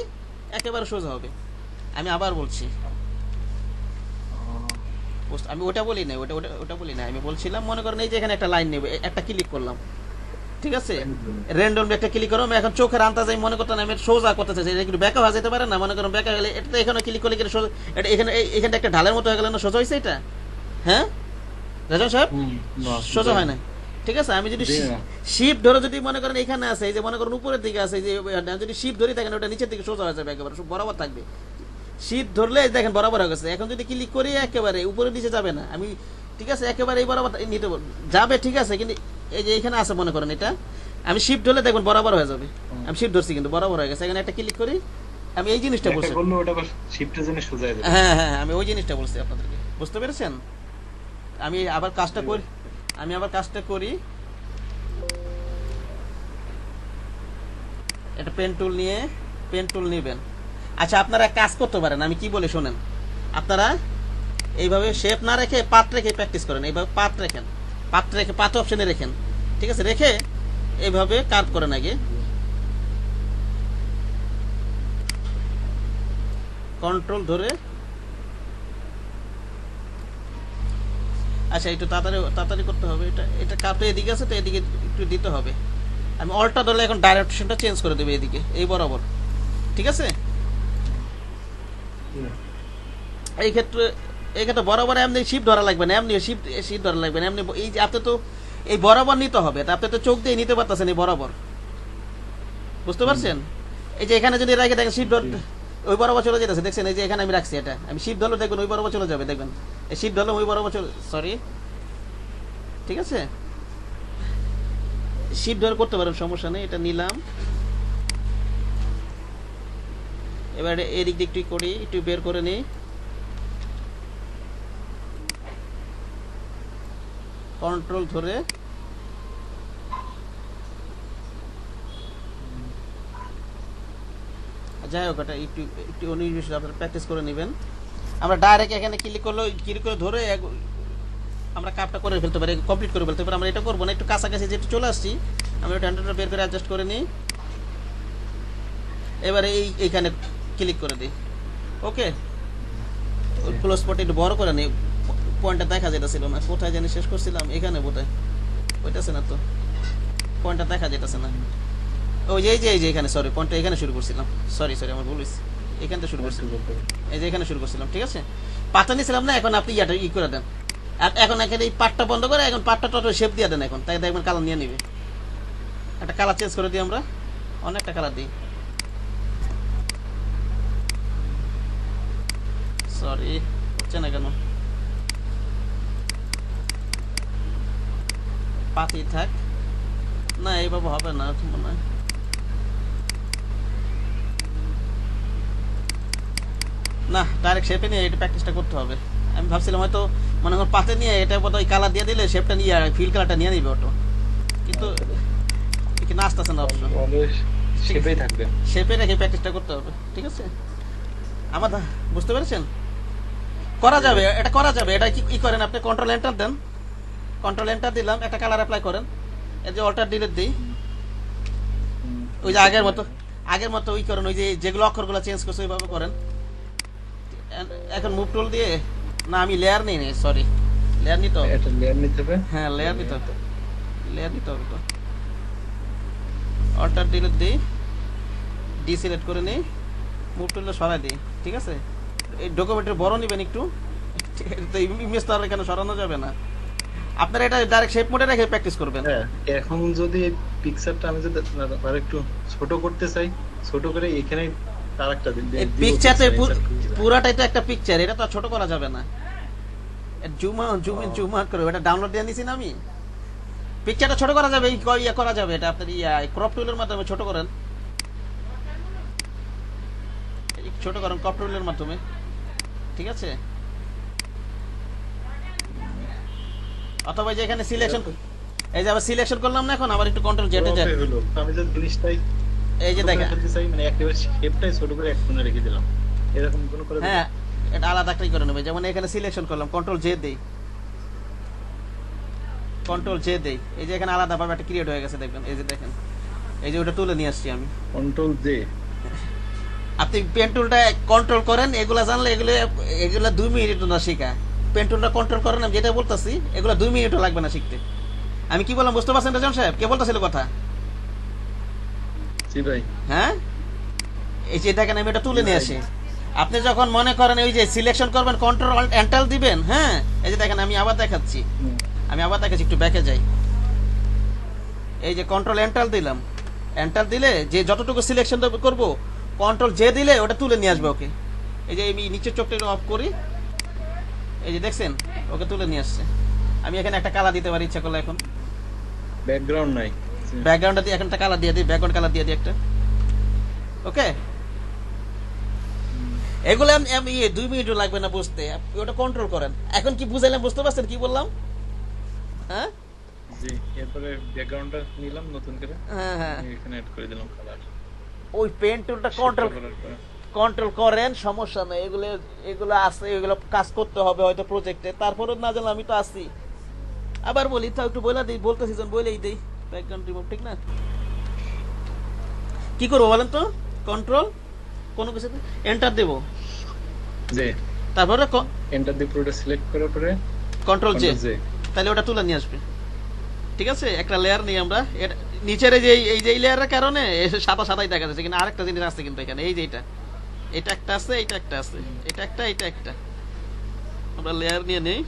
একেবারে সোজা হবে। আমি আবার বলছি, আমি ওটা বলি না, ওটা বলি না, আমি বলছিলাম মনে করেন এই যে এখানে একটা লাইন নেব, একটা ক্লিক করলাম, ঠিক আছে, র্যান্ডম একটা ক্লিক করো। আমি এখন চোখের আন্দাজ আমি মনে করতে না, আমি সোজা করতে চাইছি, এটা একটু ব্যাকা হয়ে যেতে পারে না, মনে করুন ব্যাকা গেলে এটা এখানে ক্লিক করলে কি সোজা, এটা এখানে এখানটা একটা ঢালের মতো হয়ে গেল না, সোজা হয়েছে এটা? হ্যাঁ রাজন সাহেব, সোজা হয় না। ঠিক আছে, আমি যদি শিপ ধরে যদি মনে করেন এখানে আছে, এই যে মনে করেন উপরের দিকে আছে, এই যে যদি শিপ ধরি দেখেন ওটা নিচের দিকে সোজা হয়ে যাবে, একেবারে বরাবর থাকবে। শিপ ধরলে দেখেন বরাবর হয়ে গেছে। এখন যদি ক্লিক করি একেবারে উপরে নিচে যাবে না, আমি ঠিক আছে একেবারে এই বরাবর নিতে যাবে, ঠিক আছে, কিন্তু এই যে এখানে আছে মনে করেন এটা, আমি শিপ ধরলে দেখবেন বরাবর হয়ে যাবে। আমি শিপ ধরছি কিন্তু বরাবর হয়ে গেছে। এখানে একটা ক্লিক করি, আমি এই জিনিসটা বলছি। হ্যাঁ হ্যাঁ, আমি ওই জিনিসটা বলছি আপনাদেরকে, বুঝতে পেরেছেন? আমি আবার কাজটা করি, এটা পেন টুল নেবেন। আচ্ছা, আপনারা কাজ করতে পারেন, আমি কি বলে শোনেন, আপনারা এইভাবে শেপ না রেখে পাত রেখে প্র্যাকটিস করেন। এইভাবে পাত রেখে পাত অপশনে রেখেন, ঠিক আছে, রেখে এইভাবে কার্ভ করেন আগে, কন্ট্রোল ধরে। আচ্ছা, একটু তাড়াতাড়ি করতে হবে, এটা কাপটা এদিকে আছে তো এদিকে একটু দিতে হবে। আমি অল্টা ধরলে এখন ডাইরেকশনটা চেঞ্জ করে দেবে এদিকে, এই বরাবর, ঠিক আছে? এই ক্ষেত্রে বরাবর এমনি শিপ ধরা লাগবে না, এমনি শিপ ধরা লাগবে না, এমনি এই যে আপনি তো এই বরাবর নিতে হবে, আপনি তো চোখ দিয়ে নিতে পারতেছেন এই বরাবর, বুঝতে পারছেন? এই যে এখানে যদি রেখে দেখেন শিপ ধর ওই বরাবর চলে যেতেছে, দেখছেন? এই যে এখানে আমি রাখছি, এটা আমি শিপ ধরলে দেখবেন ওই বরাবর চলে যাবে, দেখবেন এই শিপ ধরলে ওই বরাবর সরি, ঠিক আছে, শিপ ধরে করতে পারেন, সমস্যা নেই। এটা নিলাম, এবার এদিক দিক করি, একটু বের করে নিই, কন্ট্রোল ধরে যাই হোক, এটা একটু অনির্বিশ আপনারা প্র্যাকটিস করে নেবেন। আমরা ডাইরেক্ট এখানে ক্লিক করে ধরে আমরা কাপটা করে ফেলতে পারি, কমপ্লিট করে ফেলতে পারি। আমরা এটা করবো না, একটু কাছাকাছি যেটা চলে আসছি, আমরা ওটা হ্যান্ডেলটা বের করে অ্যাডজাস্ট করে নিই। এবারে এইখানে ক্লিক করে দিই, ওকে। ওই ক্লোজ স্পট একটু বড় করে নিই, পয়েন্টটা দেখা যেতেছিল না, কোথায় জানি শেষ করছিলাম, এখানে বোধহয় ওইটাছে না তো, পয়েন্টটা দেখা যেতেছে না, ওই যে এই যে এখানে, সরি, পয়েন্টটা এখানে শুরু করছিলাম, সরি আমার ভুল হয়েছে, এখান থেকে শুরু করছিলাম, এই যে এখানে শুরু করছিলাম, ঠিক আছে? পাতা নিয়েছিলাম না, এখন আপনি ইয়াটা করে দেন, আর এখন এখানে এই পাটটা বন্ধ করে এখন পাটটা টোটাল শেপ দিয়ে দেন, এখন তাই দেখবেন কালার নিয়ে নিবে। একটা কালার চেঞ্জ করে দিই, আমরা অনেকটা কালার দিই, সরি হচ্ছে না কেন, পাতি থাক না, এইভাবে হবে না মনে হয়। না, ডাইরেক্ট শেপে নিয়ে এটা প্র্যাকটিসটা করতে হবে। আমি ভাবছিলাম হয়তো মনে হয় পাতে নিয়ে এটা বোধহয় কালার দিয়ে দিলে শেপটা নিয়ে ফিল কালারটা নিয়ে নিবে অটো, কিন্তু কি না আসতেছে না, অবশ্য শেপেই থাকবে, শেপে রেখে প্র্যাকটিসটা করতে হবে, ঠিক আছে? আমার বুঝতে পেরেছেন? করা যাবে, এটা করা যাবে। এটা কি করেন আপনি, কন্ট্রোল এন্টার দেন, কন্ট্রোল এন্টার দিলাম, একটা কালার অ্যাপ্লাই করেন, এই যে অল্টার ডিলিট দিই, ওই যে আগের মতো ওই করেন, ওই যে যেগুলো অক্ষরগুলো চেঞ্জ করছে ওইভাবে করেন। এখন মুভ টুল দিয়ে, না আমি লেয়ার নেই, সরি, লেয়ার নিতে হবে, এটা লেয়ার নিতে হবে, হ্যাঁ লেয়ার নিতে হবে তো। অল্টার ডিলিট দিই, ডিসিলেক্ট করে নিই, মুভ টুলটা সরাই দিই, ঠিক আছে? এই ডকুমেন্টের বড় নেবেন একটু, ইমেজ তো আর এখানে সরানো যাবে না, আপনারা এটা ডাইরেক্ট শেপ মোডে রেখে প্র্যাকটিস করবেন। এখন যদি পিকচারটা আমি যদি আর একটু ছোট করতে চাই, ছোট করে এখানে আরেকটা দিন, এই পিকচারটা পুরাটাই তো একটা পিকচার, এটা তো ছোট করা যাবে না, জুম আউট করে এটা ডাউনলোড দিয়ে নিছি না আমি, পিকচারটা ছোট করা যাবে, ইয়া করা যাবে, এটা আপনার ক্রপ টুলের মাধ্যমে ছোট করেন, ক্রপ টুলের মাধ্যমে, ঠিক আছে? অথবা যে এখানে সিলেকশন, এই যে আবার সিলেকশন করলাম না, এখন আবার একটু কন্ট্রোল জেটে যায়, আমি যদি জিনিসটাই এই যে দেখেন, মানে একেবারে শেপটাই ছোট করে এক কোণে রেখে দিলাম, এরকম কোন করে, হ্যাঁ এটা আলাদা একটাই করে নেবে। যেমন এখানে সিলেকশন করলাম, কন্ট্রোল জে দেই, এই যে এখানে আলাদা ভাবে একটা ক্রিয়েট হয়ে গেছে, দেখবেন এই যে দেখেন, এই যে ওটা তুলে নিয়ে আসছি আমি, কন্ট্রোল জে। আপনি পেন টুলটা কন্ট্রোল করেন, এগুলা জানলে এগুলা 2 মিনিট না শেখা, পেন টুলটা কন্ট্রোল করেন, আমি যেটা বলতেছি এগুলা 2 মিনিটও লাগবে না শিখতে। আমি কি বললাম বুঝতে পারছেন রেজন সাহেব? কে বলতেছিল কথা? জি ভাই। হ্যাঁ, এই যে দেখেন আমি এটা তুলে নিয়ে আসি। আপনি যখন মনে করেন ওই যে সিলেকশন করবেন, কন্ট্রোল অল্ট এন্টার দিবেন, হ্যাঁ, এই যে দেখেন আমি আবার দেখাচ্ছি, একটু ব্যাকে যাই। এই যে কন্ট্রোল এন্টার দিলাম, এন্টার দিলে যে যতটুকু সিলেকশন করব, কন্ট্রোল যে দিলে ওটা তুলে নিয়ে আসবে ওকে। এই যে আমি নিচের চোখটা অফ করি, এই যে দেখছেন ওকে তুলে নিয়ে আসছে। আমি এখানে একটা কালার দিতে পারি ইচ্ছা করলে, এখন ব্যাকগ্রাউন্ড নাই। ব্যাকগ্রাউন্ডটা দিয়ে এখন একটা কালার দিয়ে দিই, ব্যাকগ্রাউন্ড কালার দিয়ে দিই একটা। ওকে, এগুলো আমি 2 মিনিটও লাগবে না বুঝতে, আপনি ওটা কন্ট্রোল করেন। এখন কি বুঝাইলাম, বুঝতে পারছেন কি বললাম? হ্যাঁ জি, এরপরে ব্যাকগ্রাউন্ডটা নিলাম নতুন করে, হ্যাঁ হ্যাঁ, এখানে অ্যাড করে দিলাম কালার। ওই পেন টুলটা কন্ট্রোল করেন, সমস্যা নেই। এগুলো আছে, এগুলো কাজ করতে হবে হয়তো প্রজেক্টে, তারপরে না জানলে আমি তো আসি। আবার বলি তাও একটু বলে দিই, বলতেছি যখন বলেই দিই, ব্যাকগ্রাউন্ড রিমুভ, ঠিক না? কি করবো বলেন তো? কন্ট্রোল কোনো কিছুতে এন্টার দেবো, জি, তারপরে এন্টার দিয়ে পুরোটা সিলেক্ট করার পরে কন্ট্রোল জে, জে, তাহলে ওটা তুলে নিয়ে আসবে। ঠিক আছে, একটা লেয়ার নিই আমরা। নিচের এই যে লেয়ারের কারণে সাদা সাদাই দেখা যাচ্ছে, কিন্তু আরেকটা জিনিস আছে কিন্তু এখানে, এই যে এটা একটা আছে, এটা একটা আছে, এটা একটা আমরা লেয়ার নিয়ে নেই,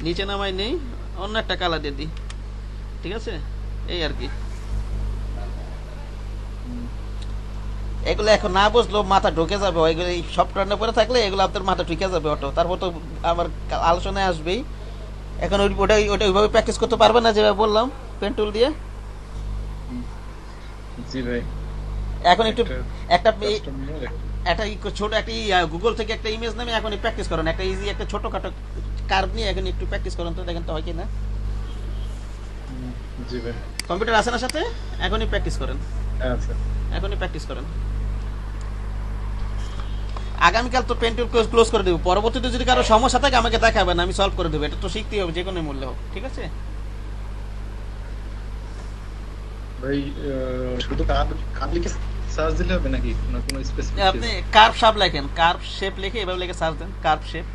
নিচে নামাই নেই, অন্য একটা কালার দিয়ে দিই। ঠিক আছে, এই আর কি। এগুলো এখন না বুঝলেও মাথা ঢুকে যাবে, ওইগুলো এই সফটওয়্যার পরে থাকলে এগুলো আপনার মাথা ঢুকে যাবে অটো, তারপর তো আমার আলোচনায় আসবেই। এখন ওটা ওইভাবে প্র্যাকটিস করতে পারবে না যেভাবে বললাম পেন টুল দিয়ে। জি ভাই। এখন একটু একটা ছোট একটা গুগল থেকে একটা ইমেজ নামে এখন প্র্যাকটিস করেন, একটা ইজি একটা ছোটখাটো কার্ভ নিয়ে এখন একটু প্র্যাকটিস করেন তো, দেখেন তো হয় কিনা। জি ভাই। কম্পিউটার আছে না সাথে? এখনই প্র্যাকটিস করেন, আচ্ছা, এখনই প্র্যাকটিস করেন। আগামীকাল তো পেন টুল ক্লোজ করে দেবো, পরবর্তীতে যদি কারো সমস্যা থাকে আমাকে দেখাবেন, আমি সলভ করে দেবো। এটা তো শিখতেই হবে যে কোনো মূল্যে হোক, ঠিক আছে? ভাই শুধু কার্ভ লিখে সার্চ দিলে হবে নাকি না কোনো স্পেসিফিক? আপনি কার্ভ শেপ লেখেন, কার্ভ শেপ লিখে এভাবে লিখে সার্চ দেন, কার্ভ শেপ।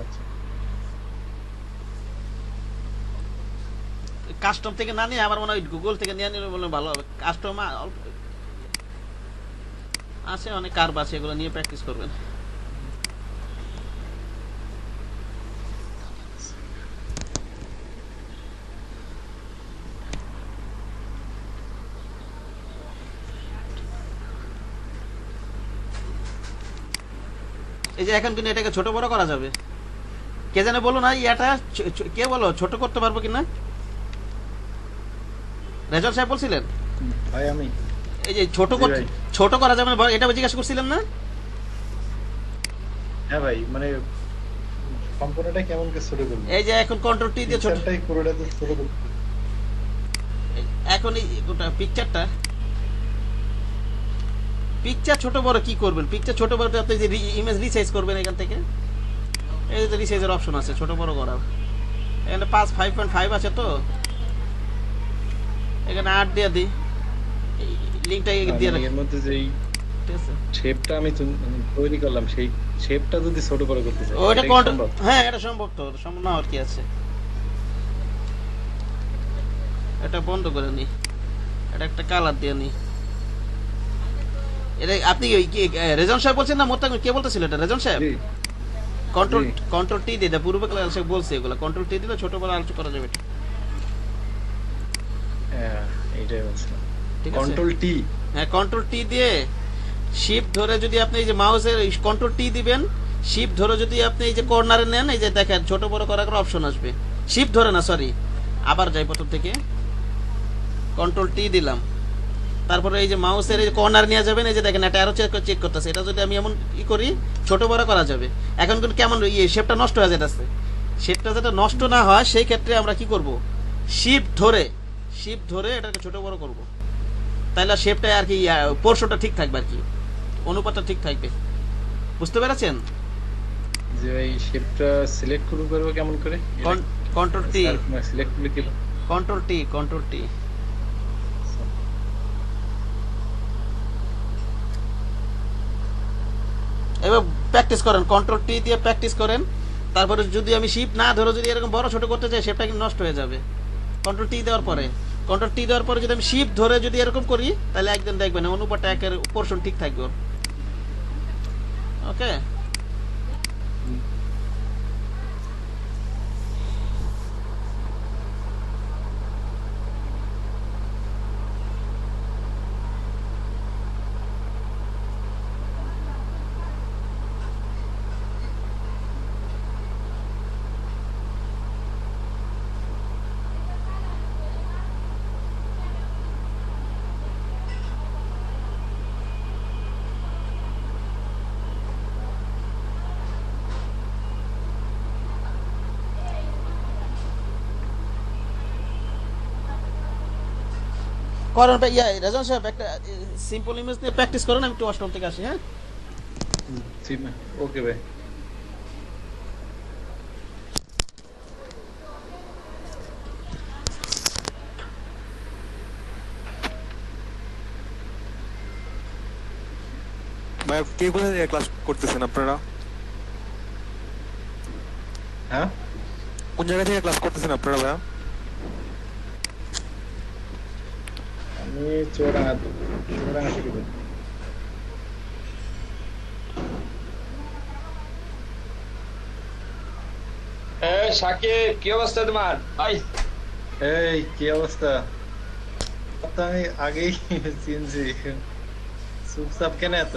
আচ্ছা, কাস্টম থেকে না নিয়ে আমার মনে হয় গুগল থেকে নিয়ে নিলে বলে ভালো হবে। কাস্টম আছে, অনেক কার্ভ আছে, এগুলো নিয়ে প্র্যাকটিস করবেন। এই যে এখন কিন্তু এটাকে ছোট বড় করা যাবে। কে জানে বলো না, এটা কে বলো ছোট করতে পারবো কিনা? রেজাল্ট সাহেব বলছিলেন ভাই আমি এই যে ছোট করা যাবে না, এটা জিজ্ঞাসা করছিলেন না? হ্যাঁ ভাই, মানে সম্পূর্ণটা কেমন করে ছোট করব? এই যে এখন কন্ট্রোল টি দিয়ে ছোট, পিকচারটাই পুরোটা তো ছোট করব। এখন এই ওটা পিকচার ছোট বড় কি করবেন? পিকচার ছোট বড় আপনি যে ইমেজ রিসাইজ করবেন এখান থেকে, এই যে রিসাইজের অপশন আছে ছোট বড় করার। এখানে 5.5 আছে, তো এখানে 8 দিয়ে দিই, লিংকটা দিয়ে রাখি। এর মধ্যে যেই ঠিক আছে, শেপটা আমি তৈরি করলাম, সেই শেপটা যদি ছোট বড় করতে চাই, ওইটা এটা কি কন্ট্রোল, সম্ভব? হ্যাঁ এটা সম্ভব, তো সম্ভব না আর কি আছে। এটা বন্ধ করে নি, এটা একটা কালার দিয়ে নি। এটা আপনি কি রেজন সাহেব বলছেন না মোত্তাক কে বলতেছিল এটা? রেজন সাহেব জি, কন্ট্রোল টি দিয়ে পূর্বে ক্লাস বলছে এগুলো, কন্ট্রোল টি দিলে ছোট বড় আলোচনা করা যাবে এটা। হ্যাঁ এইটাই বলছিলাম, ঠিক আছে, কন্ট্রোল টি। হ্যাঁ কন্ট্রোল টি দিয়ে শিফট ধরে যদি আপনি এই যে মাউসের কন্ট্রোল টি দিবেন, শিফট ধরে যদি আপনি এই যে কর্নারে নেন, এই যে দেখেন ছোট বড় করার অপশন আসবে। শিফট ধরে না, সরি, আবার যাই প্রথম থেকে, কন্ট্রোল টি দিলাম, তারপরে এই যে মাউসের এই যে কর্নার নিয়ে যাবেন, এই যে দেখেন এটা আরো চেক করতেছে। এটা যদি আমি এমন করি ছোট বড় করা যাবে। এখন কিন্তু কেমন শেপটা নষ্ট হয়ে যেতেছে, শেপটা যাতে নষ্ট না হয় সেই ক্ষেত্রে আমরা কি করব, শিফট ধরে এটাকে ছোট বড় করব, তাহলে শেপটা আর কি পোর্শনটা ঠিক থাকবে, আর কি অনুপাতটা ঠিক থাকবে। বুঝতে পেরেছেন? যে এই শেপটা সিলেক্ট করব কেমন করে? কন্ট্রোল টি, সিলেক্ট করলে কি? Control T. এবার প্র্যাকটিস করেন, কন্ট্রোল টি দিয়ে প্র্যাকটিস করেন। তারপরে যদি আমি শিপ না ধরে যদি এরকম বড় ছোট করতে চাই শেপটা কিন্তু নষ্ট হয়ে যাবে। কন্ট্রোল টি দেওয়ার পরে যদি আমি শিপ ধরে যদি এরকম করি তাহলে একদম দেখবেন অনুপাতটা একের পোর্শন ঠিক থাকবে ওর। ওকে, করেন ভাই। রাজন সাহেব একটা সিম্পল ইমেজ নিয়ে প্র্যাকটিস করেন, আমি একটু অষ্টম থেকে আসি। হ্যাঁ, ওকে ভাই। ভাই কে কোথা থেকে ক্লাস করতেছেন আপনারা? হ্যাঁ, কোন জায়গা থেকে ক্লাস করতেছেন আপনারা ভাইয়া? আমি চুয়াডাঙ্গা থেকে বলছি। সাকিব, কি অবস্থা তোমার ভাই? এই কি অবস্থা? তো আমি আগেই চিনছি, চুপচাপ কেন এত?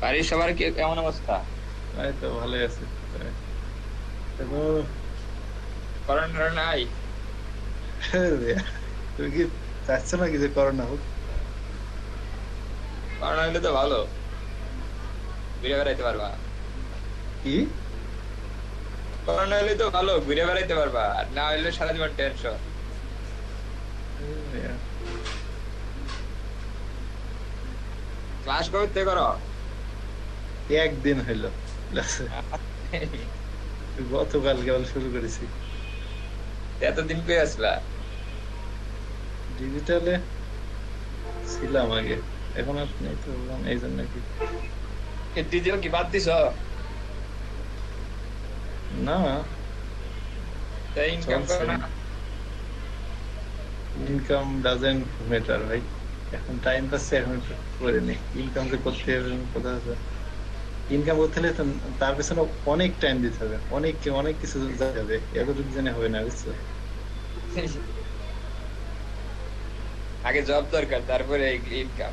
বাড়ির সবার কেমন অবস্থা? এই তো ভালো আছে। করোনা নাই? তুই কি চাচ্ছ না কিছু করোনা হোক? করোনা হলে তো ভালো, ঘুরে বেড়াইতে পারবা। কি করোনা হলে তো ভালো, ঘুরে বেড়াইতে পারবা, আর না হলে সারা জীবন টেনশন। ক্লাস করতে করো? একদিন হইলো গতকাল কেবল শুরু করেছি। এতদিন পেয়ে আসলা? ডিজিটালে ছিলাম আগে, এখন আর নেই তো, এই জন্য কি। ডিজিটাল কি বাদ দিছ? না, ইনকাম করো না? ইনকাম ডাজেন্ট ম্যাটার ভাই, এখন টাইম পাচ্ছে, এখন একটু করে নি। ইনকাম যে করতে হবে কথা আছে, ইনকাম করতে হলে তার পেছনে অনেক টাইম দিতে হবে, অনেক কিছু জানতে হবে, এতটুকু জেনে হবে না, বুঝছো? আগে জব দরকার, তারপরে ইনকাম।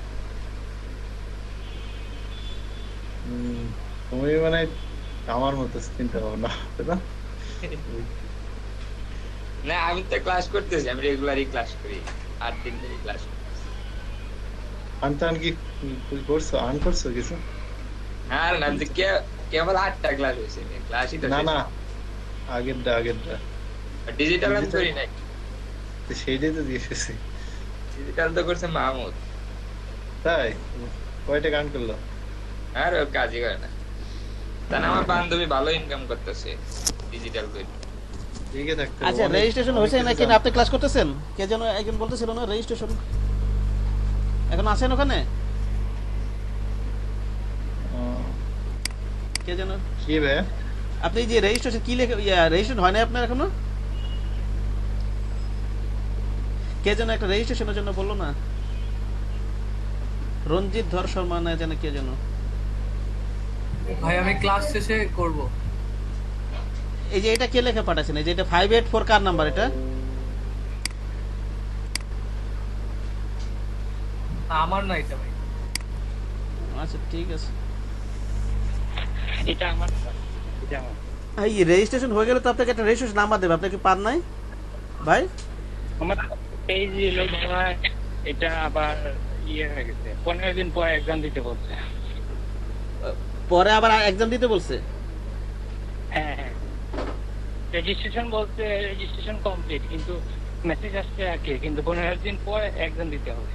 তুমি মানে আমার মতো চিন্তা ভাবনা, তাই না? না, আমি তো ক্লাস করতেছি, আমি রেগুলারই ক্লাস করি, 8 দিন ধরে ক্লাস করি। আনতান কি করছো, আর্ন করছো কিছু? আর না, কেবল 8টা ক্লাস হয়েছে, ক্লাসই তো না না, আগেরটা ডিজিটাল আমি করি নাই। সেইটাই তো দিয়ে এসেছি। ডিজিটাল তো করছে মাহমুদ। তাই? কয়টা গান করলো? আর ও কাজই করে না। তাই না, আমার বান্ধবী ভালো ইনকাম করতেছে ডিজিটাল করে। ঠিকই থাকতে। আচ্ছা, রেজিস্ট্রেশন হয়েছে নাকি না আপনি ক্লাস করতেছেন? কে যেন একজন বলতেছিল না রেজিস্ট্রেশন এখন আছেন ওখানে? কে যেন কি ভাই? আপনি যে রেজিস্ট্রেশন কি লেখা রেজিস্ট্রেশন হয় না আপনার এখনো? কে যেন একটা রেজিস্ট্রেশনের জন্য বললো না, রঞ্জিত ধর শর্মা না যেন কে যেন। ভাই আমি ক্লাস শেষে করব। এই যে এটা কে লেখা পাঠাচ্ছেন, এই যে এটা 584 কার নাম্বার এটা? আমার না এটা ভাই। আচ্ছা ঠিক আছে, এটা আমার, এটা আমার। এই রেজিস্ট্রেশন হয়ে গেলে তো আপনাকে একটা রেজিস্ট্রেশন নাম্বার দেবে, আপনি কি পান নাই ভাই? আমার পেজ লোড হয়, এটা আবার ইয়ে হয়ে গেছে, 15 দিন পর এক্সাম দিতে বলছে। পরে আবার এক্সাম দিতে বলছে? হ্যাঁ হ্যাঁ, রেজিস্ট্রেশন বলতে রেজিস্ট্রেশন কমপ্লিট, কিন্তু মেসেজ আসছে আগে, কিন্তু 15 দিন পর এক্সাম দিতে হবে।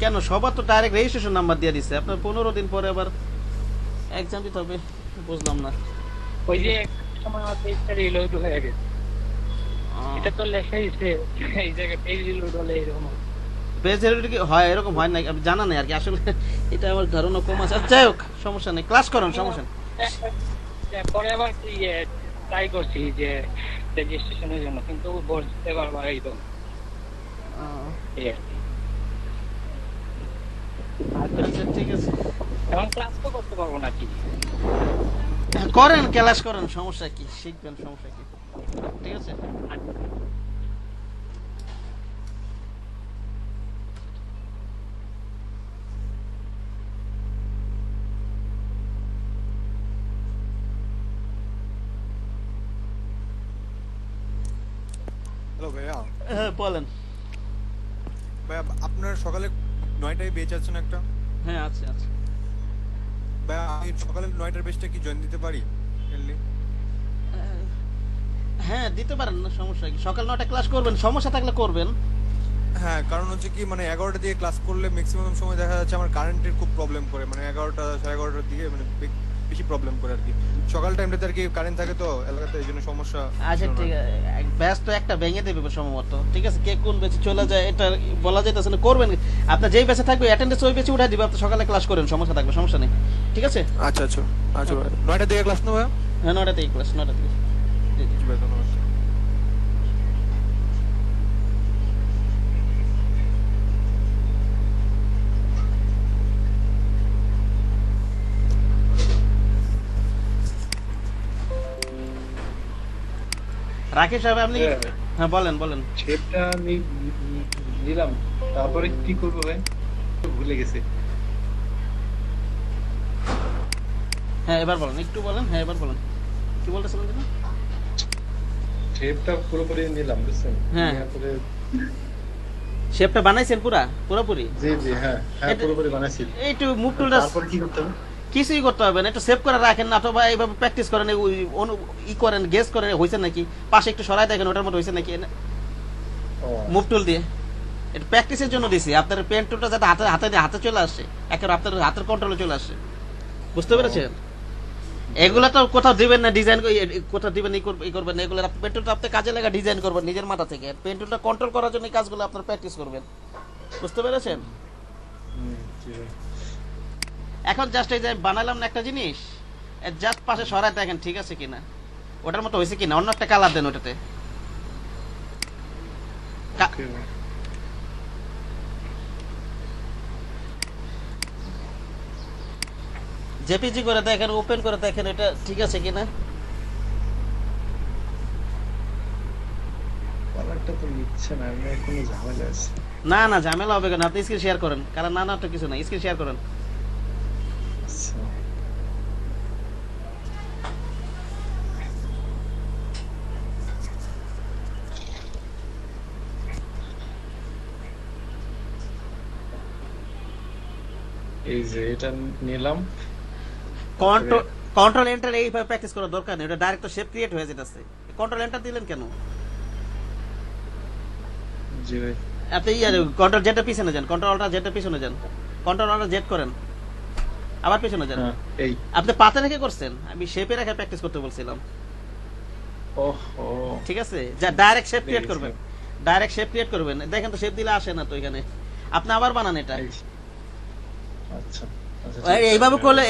কেন সবার তো ডাইরেক্ট রেজিস্ট্রেশন নাম্বার দিয়ে দিচ্ছে, আপনার 15 দিন পরে আবার এক্সাম দিতে হবে, বুঝলাম না। ওই যে সময় আমার পেজটা রিলোড হয়ে গেছে, এটা তো লেখাই আছে এই জায়গায় পেজ রিলোড হলে এরকম। বেস হেরিডিটি কি হয় এরকম হয় না, আমি জানা নেই আর কি, আসলে এটা আমার ধারণা কম আছে। যাই হোক সমস্যা নেই, ক্লাস করুন, সমস্যা নেই। পরে আবার ট্রাই করছি যে রেজিস্ট্রেশনের জন্য, কিন্তু বলতে পারবো এই তো এই আর কি। আচ্ছা ঠিক আছে, এখন ক্লাস তো করতে পারবো না কি? করেন ক্লাস করেন, সমস্যা কি, শিখবেন, সমস্যা কি, ঠিক আছে। হ্যালো ভাইয়া। হ্যাঁ বলেন। ভাইয়া আপনার সকালে 9টায় বেচ আছে না একটা? হ্যাঁ আছে আছে। ভাইয়া আমি সকালে 9টার বেচটা কি জয়েন দিতে পারি? হ্যাঁ দিতে পারেন, না সমস্যা কি, সকাল 9টায় ক্লাস করবেন, সমস্যা থাকলে করবেন। হ্যাঁ, কারণ হচ্ছে কি মানে 11টা দিয়ে ক্লাস করলে ম্যাক্সিমাম সময় দেখা যাচ্ছে আমার কারেন্টের খুব প্রবলেম করে, মানে 11টা 11:30টার দিকে মানে বেশি প্রবলেম করে আর কি। সকাল টাইমটাতে আর কি কারেন্ট থাকে তো এলাকাতে, এই জন্য সমস্যা। আচ্ছা ঠিক আছে, ব্যাস তো একটা ভেঙে দেবে সম্ভবত, ঠিক আছে, কে কোন বেঁচে চলে যায় এটা বলা যাইতেছে না, করবেন আপনার যেই বেঁচে থাকবে অ্যাটেন্ডেন্স ওই বেঁচে উঠাই দিবে, আপনি সকালে ক্লাস করেন, সমস্যা থাকবে, সমস্যা নেই, ঠিক আছে। আচ্ছা আচ্ছা আচ্ছা ভাই, 9টা দিকে ক্লাস না ভাইয়া? হ্যাঁ 9টাতেই ক্লাস, 9টা থেকে। জি জি জি ভাই, ধন্যবাদ। রাকেশ সাহেব আপনি হ্যাঁ বলেন বলেন। শেপটা আমি নিলাম, তারপরে কি করবো ভাই ভুলে গেছি। হ্যাঁ এবার বলেন, একটু বলেন, হ্যাঁ এবার বলেন কি বলতেছিলেন যেন? শেপটা পুরোপুরি নিলাম বুঝছেন। হ্যাঁ। তারপরে শেপটা বানাইছেন পুরোপুরি? জি জি হ্যাঁ হ্যাঁ পুরোপুরি বানাইছি। একটু মুভ টুলটা তারপর কি করতে হবে? কিছুই করতে হবে না, একটু সেভ করে রাখেন, অথবা এইভাবে প্র্যাকটিস করেন, ই করেন, গেস করেন হয়েছে নাকি, পাশে একটু সরাই দেখেন ওটার মতো হয়েছে নাকি, ও মুভ টুল দিয়ে। এটা প্র্যাকটিসের জন্য দিছি, আপনার পেন টুলটা যাতে হাতে হাতে হাতে চলে আসে, একেবারে আপনার হাতের কন্ট্রোলে চলে আসে, বুঝতে পেরেছেন? এগুলা তো কোথাও দিবেন না, ডিজাইন কোথাও দিবেন ই করবেন না, এগুলো পেন টুলটা আপনি কাজে লাগা ডিজাইন করবেন নিজের মাথা থেকে, পেন টুলটা কন্ট্রোল করার জন্য এই কাজগুলো আপনার প্র্যাকটিস করবেন, বুঝতে পেরেছেন? জি ভাই। এখন জাস্ট এই যে বানালাম না একটা জিনিস, জাস্ট পাশে সরাই দেখেন ঠিক আছে কিনা, ওটার মতো হয়েছে কিনা, অন্য একটা কালার দেন ওটাতে। ওকে ভাই। জেপিজি করে দেখেন, ওপেন করে দেখেন এটা ঠিক আছে কিনা। কালারটা তো নিচ্ছে না, আমি কোনো ঝামেলা আছে। না না ঝামেলা হবে কেন, আপনি স্ক্রিন শেয়ার করেন, কারণ না না তো কিছু না, স্ক্রিন শেয়ার করেন। আচ্ছা এই যে এটা নিলাম, কন্ট্রোল এন্টার এইভাবে প্র্যাকটিস করার দরকার নেই, ওটা ডাইরেক্ট শেপ ক্রিয়েট হয়ে যেতেছে, কন্ট্রোল এন্টার দিলেন কেন? জি ভাই। আপনি কন্ট্রোল জেডের পিছনে যান, কন্ট্রোল অল্টার জেডের পিছনে যান, কন্ট্রোল অল্টার জেড করেন, আবার পিছনে যান। হ্যাঁ এই আপনি পাতে রেখে করছেন, আমি শেপে রেখে প্র্যাকটিস করতে বলছিলাম, ওহো ঠিক আছে। যা ডাইরেক্ট শেপ ক্রিয়েট করবেন, ডাইরেক্ট শেপ ক্রিয়েট করবেন, দেখেন তো শেপ দিলে আসে না তো এখানে, আপনি আবার বানান এটা। আচ্ছা আচ্ছা এইভাবে করলে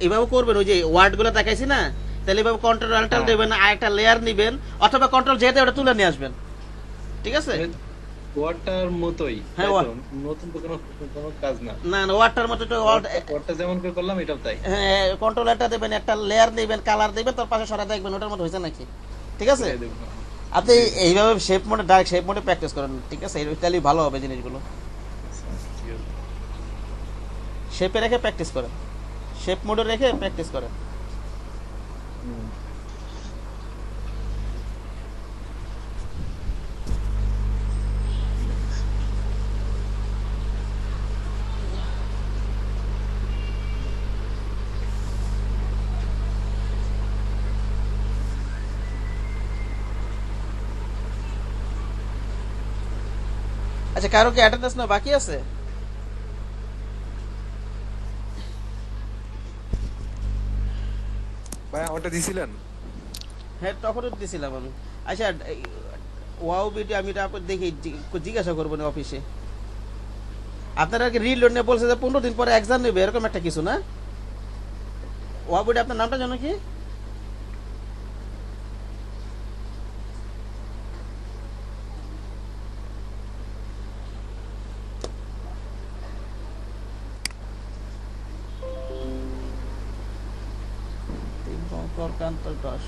এইভাবে করবেন, ওই যে ওয়ার্ড গুলো দেখাইছি না, তাহলে এইভাবে কন্ট্রোল অল্টার দেবেন, আর একটা লেয়ার নিবেন, অথবা কন্ট্রোল জেড ওটা তুলে নিয়ে আসবেন, ঠিক আছে। ওয়াটার মতোই, হ্যাঁ, তাই তো? নতুন তো কোনো কাজ না। না না ওয়ার্ডটার মতো তো ওয়াটার যেমন করে করলাম এটাও তাই। হ্যাঁ কন্ট্রোল একটা দেবেন, একটা লেয়ার দিবেন, কালার দিবেন, তার পাশে সরা দেখবেন ওটার মতো হয়েছে নাকি, ঠিক আছে। এটাই দেখবো। আপনি এইভাবে শেপ মোডে ডাইরেক্ট শেপ মোডে প্র্যাকটিস করেন, ঠিক আছে, তাহলেই ভালো হবে জিনিসগুলো। আচ্ছা, ঠিক আছে। শেপে রেখে প্র্যাকটিস করেন, শেপ মোডে রেখে প্র্যাকটিস করেন। হুম। আচ্ছা কারো কি অ্যাটেন্ডেন্স না বাকি আছে? ভাই আমারটা দিছিলেন? হ্যাঁ তখনও দিছিলাম আমি। আচ্ছা ওয়াও ভিডিও আমি এটা দেখি জিজ্ঞাসা করবো না অফিসে, আপনারা কি রিলোড নিয়ে বলছে যে 15 দিন পরে এক্সাম নেবে এরকম একটা কিছু না? ওয়াবুডি আপনার নামটা জানো কি? কান্ত দাস।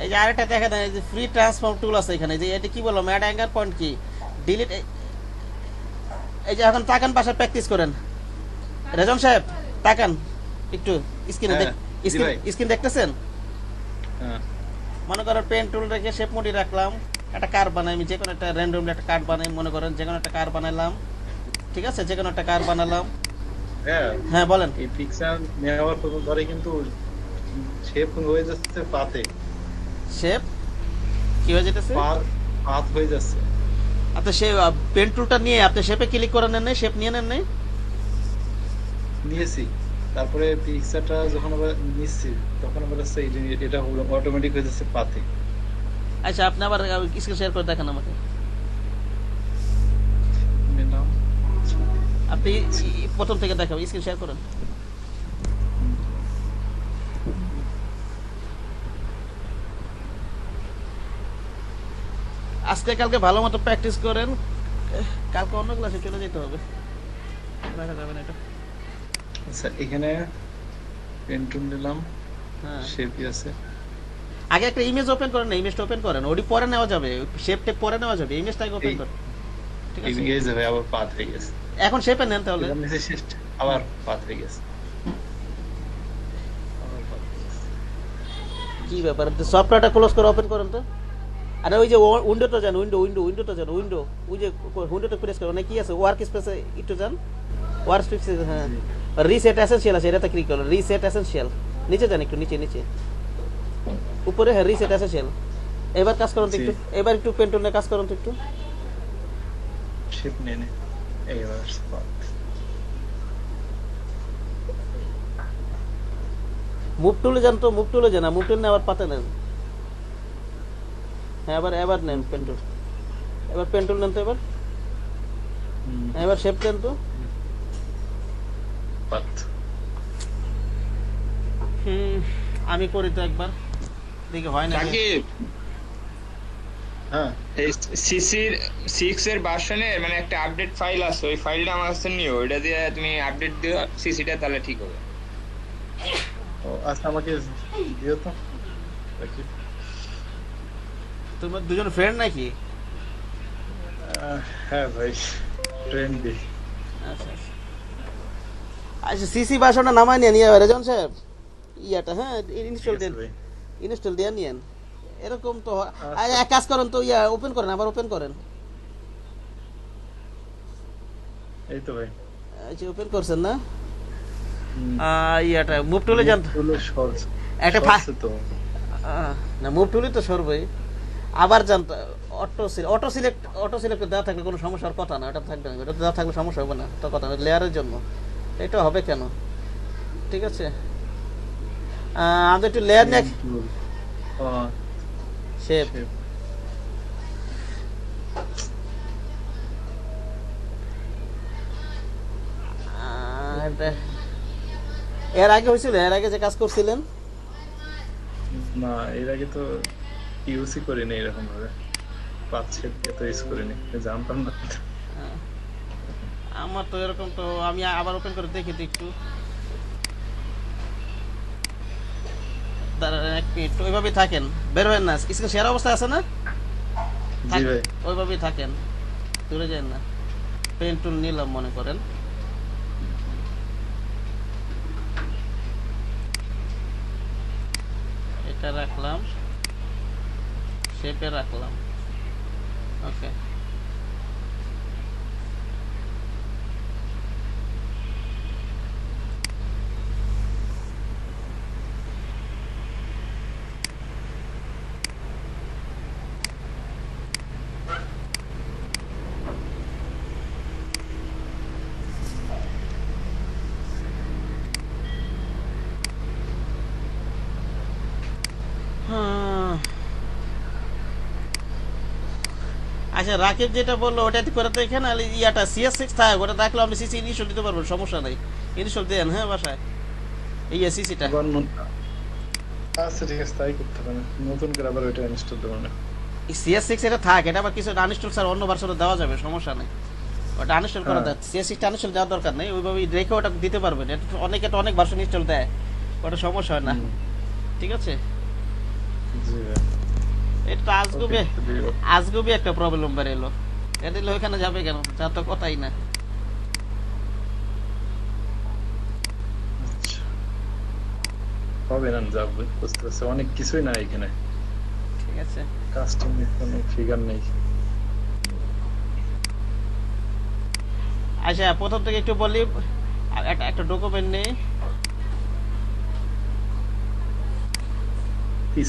এই যে আরেকটা দেখা দেয় যে ফ্রি ট্রান্সফর্ম টুল আছে এখানে, যে এটা কি বললাম অ্যাড অ্যাঙ্গার পয়েন্ট কি ডিলিট। এই যে এখন তাকান, পাশে প্র্যাকটিস করেন। রেজন সাহেব তাকান একটু স্ক্রিনে, স্ক্রিন দেখতেছেন? মনে করেন পেন টুল রেখে শেপ মোডে রাখলাম, একটা কার বানাই, আমি যে কোনো একটা র্যান্ডমলি একটা কার্ড বানাই, মনে করেন যে কোনো একটা কার বানাইলাম, ঠিক আছে, যে কোনো একটা কার বানালাম। হ্যাঁ বলেন। এই পিকচার নেওয়ার পরে কিন্তু শেপ হয়ে যাচ্ছে পাতে। শেপ কি হয়ে যেতেছে? পাত হয়ে যাচ্ছে। আচ্ছা সে পেন টুলটা নিয়ে আপনি শেপে ক্লিক করে নেন নাই, শেপ নিয়ে নেন নাই? নিয়েছি, তারপরে পিকচারটা যখন আবার নিচ্ছি তখন আবার এটা অটোমেটিক হয়ে যাচ্ছে পাতে। আচ্ছা আপনি আবার স্ক্রিন শেয়ার করে দেখান আমাকে। আপনি প্রথম থেকে দেখাবো, স্ক্রিন শেয়ার করেন। আজকে কালকে ভালো মতো প্র্যাকটিস করেন, কালকে অন্য ক্লাসে চলে যেতে হবে, দেখা যাবে না এটা। আচ্ছা এখানে পেন টুল নিলাম, শেপই আছে। আগে একটা ইমেজ ওপেন করেন না, ইমেজটা ওপেন করেন, ওডি পরে নেওয়া যাবে, শেপ টেপ পরে নেওয়া যাবে, ইমেজটাকে ওপেন করেন। ঠিক আছে, এই যাবে আবার পাত হয়ে গেছে। এখন শেপে নেন তাহলে। আবার পাত হয়ে গেছে। কি ব্যাপার, সফটওয়্যারটা ক্লোজ করে ওপেন করেন তো। আরে ওই যে উইন্ডোটা যান, উইন্ডোটা যান, ওই যে উইন্ডোটা প্রেস করেন, কি আছে ওয়ার্ক স্পেসে একটু যান, ওয়ার্ক স্পেসে, হ্যাঁ রিসেট এসেনশিয়াল আছে, এটাতে ক্লিক করুন, রিসেট এসেনশিয়াল, নিচে যান একটু, নিচে উপরে, হ্যাঁ রিসেট এসেনশিয়াল। এবার কাজ করুন তো একটু, এবার একটু পেন টুল নিয়ে কাজ করুন তো একটু। শেপ নিয়ে নে, এইবার মুভ টুলে যান তো, মুভ টুলে যান, মুভ টুল নিয়ে আবার পাতে নেন। হ্যাঁ এবার নেন পেন টুল, এবার পেন টুল নেন তো, এবার শেপ নেন তো। আমি করি তো একবার, দেখি হয় না। হ্যাঁ এই সিসির 6 এর ভার্সনের মানে একটা আপডেট ফাইল আছে, ওই ফাইলটা আমার কাছে নিও, ওটা দিয়ে তুমি আপডেট দিও সিসিটা, তাহলে ঠিক হবে। ও আচ্ছা আমাকে দিও তো। তোমার দুজন ফ্রেন্ড নাকি? হ্যাঁ ভাই ফ্রেন্ড দি। আচ্ছা সিসি ভার্সনটা নামায় নিয়ে রেজন সাহেব, ইয়াটা হ্যাঁ ইনস্টল দিয়ে নিয়েন। এরকম তো এক কাজ করেন তো, ইয়া ওপেন করেন, আবার ওপেন করেন। এই তো ভাই, আচ্ছা ওপেন করছেন না? ইয়াটা মুভ টুলে যান, একটা না মুভ টুলে তো সরবই, আবার যান অটো সিলেক্ট দেওয়া থাকলে কোনো সমস্যার কথা না, ওটা থাকবে না, ওটা দেওয়া থাকলে সমস্যা হবে না, তো কথা না, লেয়ারের জন্য এটা হবে কেন? ঠিক আছে, আমাদের একটু লেয়ার নিয়ে শেপ। এর আগে হয়েছিল, এর আগে যে কাজ করছিলেন? না এর আগে তো ইউসি করিনি এরকম ভাবে, পাচ্ছে তো ইউজ করিনি, জানতাম না। আমার তো এরকম, তো আমি আবার ওপেন করে দেখি তো একটু, এক মিনিট, ওইভাবেই থাকেন, বের হবেন না, স্ক্রিন শেয়ার অবস্থা আছে না, ওইভাবেই থাকেন, দূরে যান না। পেন টুল নিলাম মনে করেন, এটা রাখলাম, শেপে রাখলাম, ওকে আচ্ছা রাকিব যেটা বললো ওটা করে তো এখানে ইয়াটা CS6 থাকে ওটা দেখলে আমি সিসি ইনস্টল দিতে পারবো, সমস্যা নাই, ইনস্টল দেন হ্যাঁ বাসায় এই সিসিটা। আচ্ছা ঠিক আছে, তাই করতে পারেন, নতুন করে আবার ওইটা ইনস্টল দেবো না। CS6 এটা থাকে, এটা আবার কিছু আনইনস্টল স্যার অন্য ভার্সনে দেওয়া যাবে, সমস্যা নাই, ওটা আনইনস্টল করা দেয়। CS6 আনইনস্টল দেওয়ার দরকার নেই, ওইভাবে রেখে ওটা দিতে পারবেন। এটা অনেকে তো অনেক ভার্সন ইনস্টল দেয়, ওটা সমস্যা হয় না। ঠিক আছে, জি ভাই। এটা আজগুবি একটা প্রবলেম বের এলো, এটা দিলে ওইখানে যাবে কেন, যা তো কথাই না। আচ্ছা হবে না, যা বুঝতে পারছি, অনেক কিছুই না এখানে, ঠিক আছে কাস্টম কোনো ফিগার নেই। আচ্ছা প্রথম থেকে একটু বলি, একটা ডকুমেন্ট নেই,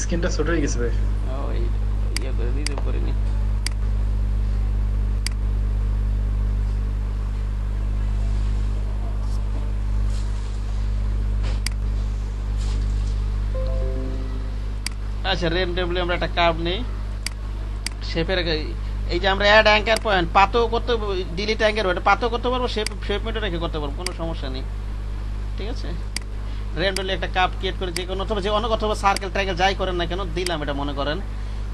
স্ক্রিনটা ছোট হয়ে গেছে ভাই। ওই ইয়ে করে রিজুম করিনি। আচ্ছা র্যান্ডমলি আমরা একটা কার্ভ নেই শেপের, এই যে আমরা অ্যাড অ্যাঙ্কার পয়েন্ট পাতও করতে, ডিলিট অ্যাঙ্কার ওটা পাতও করতে পারবো, শেপ মেটে রেখে করতে পারবো, কোনো সমস্যা নেই। ঠিক আছে, র্যান্ডমলি একটা কার্ভ ক্রিয়েট করে যে কোনো অথবা সার্কেল ট্রায়াঙ্গেল যাই করেন না কেন দিলাম, এটা মনে করেন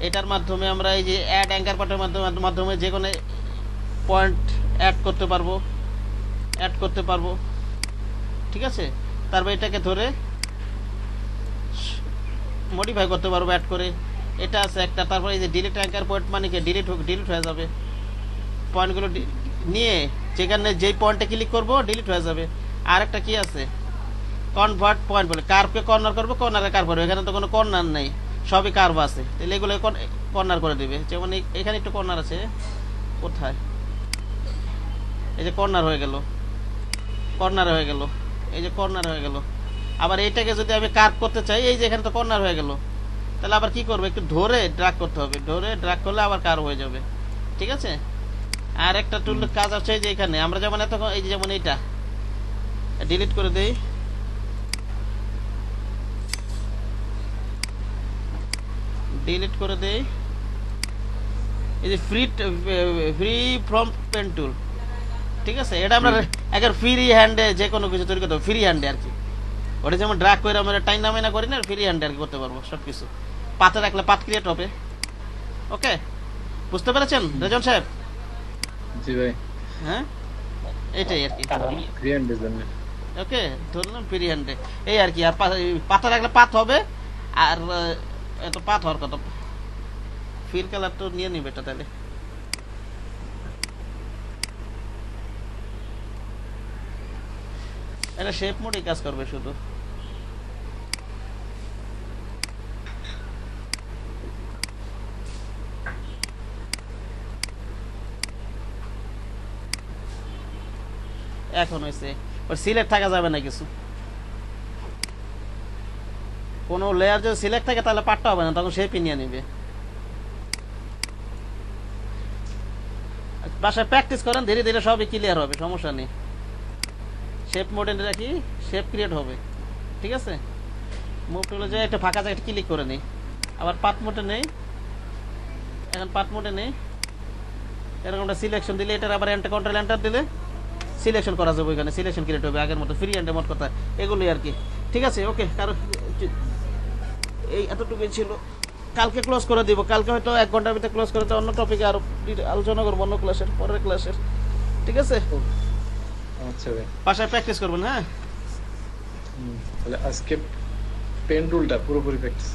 এটার মাধ্যমে আমরা এই যে অ্যাড অ্যাঙ্কার পয়েন্টের মাধ্যমে যে কোনো পয়েন্ট অ্যাড করতে পারবো। ঠিক আছে, তারপর এটাকে ধরে মডিফাই করতে পারবো অ্যাড করে, এটা আছে একটা। তারপর এই যে ডিলিট অ্যাঙ্কার পয়েন্ট মানে কি ডিলিট হয়ে যাবে, পয়েন্টগুলো নিয়ে যেখানে যেই পয়েন্টে ক্লিক করবো ডিলিট হয়ে যাবে। আর একটা কি আছে কনভার্ট পয়েন্ট বলে, কার্ভকে কর্নার করবো, কর্নারে কার্ভ করবো, এখানে তো কোনো কর্নার নেই, সবই কার্ভ আছে, তাহলে এগুলো কর্নার করে দিবে। যেমন এখানে একটু কর্নার আছে, কোথায় এই যে কর্নার হয়ে গেল, এই যে কর্নার হয়ে গেল। আবার এইটাকে যদি আমি কার্ভ করতে চাই, এই যে এখানে তো কর্নার হয়ে গেল, তাহলে আবার কি করবো, একটু ধরে ড্র্যাগ করতে হবে, ধরে ড্র্যাগ করলে আবার কার্ভ হয়ে যাবে। ঠিক আছে, আর একটা টুল কাজ আছে যে এখানে আমরা যেমন এত এই যে যেমন এইটা ডিলিট করে দেই, এই যে ফ্রি ফ্রম পেন টুল। ঠিক আছে, এটা আমরা একবার ফ্রি হ্যান্ডে যে কোনো কিছু তৈরি করতে পারবো, ফ্রি হ্যান্ডে আর কি, ওটা যেমন ড্র্যাগ করে আমরা টাইম নামাইনা করি না, ফ্রি হ্যান্ডে আর কি করতে পারবো সব কিছু। পাতে রাখলে পাত ক্রিয়েট হবে। ওকে, বুঝতে পেরেছেন রেজন সাহেব? জি ভাই। হ্যাঁ এটাই আর কি, ফ্রি হ্যান্ড ডিজাইন। ওকে ধরলাম ফ্রি হ্যান্ডে, এই আর কি। আর পাতা রাখলে পাত হবে, আর এত পাত হওয়ার কথা। ফিল কালার তো নিয়ে নিবে এটা, তাহলে এটা শেপ মোডে কাজ করবে শুধু। এখন হয়েছে ওর সিলেক্ট থাকা যাবে না, কিছু কোনো লেয়ার যদি সিলেক্ট থাকে তাহলে পাটটা হবে না, তখন শেপই নিয়ে নিবে। বাসায় প্র্যাকটিস করেন, ধীরে ধীরে সবই ক্লিয়ার হবে, সমস্যা নেই। শেপ মোডে রাখি, শেপ ক্রিয়েট হবে। ঠিক আছে, মুভ টুলে যে একটা ফাঁকা জায়গাটা ক্লিক করে নেই, আবার পাত মোডে নেই, এখন পাত মোডে নেই, এরকমটা সিলেকশন দিলে এটার আবার এন্টার কন্ট্রোল এন্টার দিলে সিলেকশন করা যাবে, ওইখানে সিলেকশন ক্রিয়েট হবে আগের মতো, ফ্রি হ্যান্ডের মতো কথা, এগুলোই আর কি। ঠিক আছে, ওকে, কারণ এই এতটুকুই ছিল। কালকে ক্লোজ করে দিব, কালকে হয়তো 1 ঘন্টার ভিতরে ক্লোজ করে অন্য টপিকে আরো আলোচনা করবো, অন্য ক্লাসের পরের ক্লাসের। ঠিক আছে, আচ্ছা ভাই, বাসায় প্র্যাকটিস করবেন। হ্যাঁ তাহলে আজকে পেন টুলটা পুরোপুরি প্র্যাকটিস।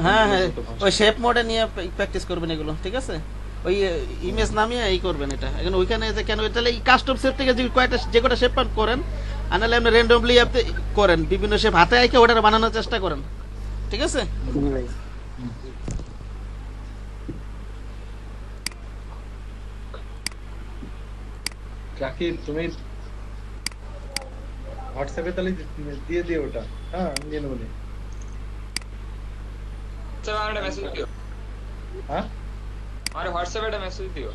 হ্যাঁ হ্যাঁ, ওই শেপ মোডে নিয়ে প্র্যাকটিস করবেন এগুলো। ঠিক আছে, ওই ইমেজ নামিয়ে এই করবেন এটা। এখন ওইখানে যে কেন তাহলে এই কাস্টম শেপ থেকে যে কয়টা শেপ করেন, আনালে আপনি র্যান্ডমলি আপনি করেন বিভিন্ন শেপ হাতে আইকে ওটা বানানোর চেষ্টা করেন। ঠিক আছে, জাকির তুমি হোয়াটসঅ্যাপে তাহলে দিয়ে দিও ওটা। হ্যাঁ আমি নিয়ে নেবো নি। আচ্ছা আমার একটা মেসেজ দিও, হ্যাঁ আমার হোয়াটসঅ্যাপে একটা মেসেজ দিও।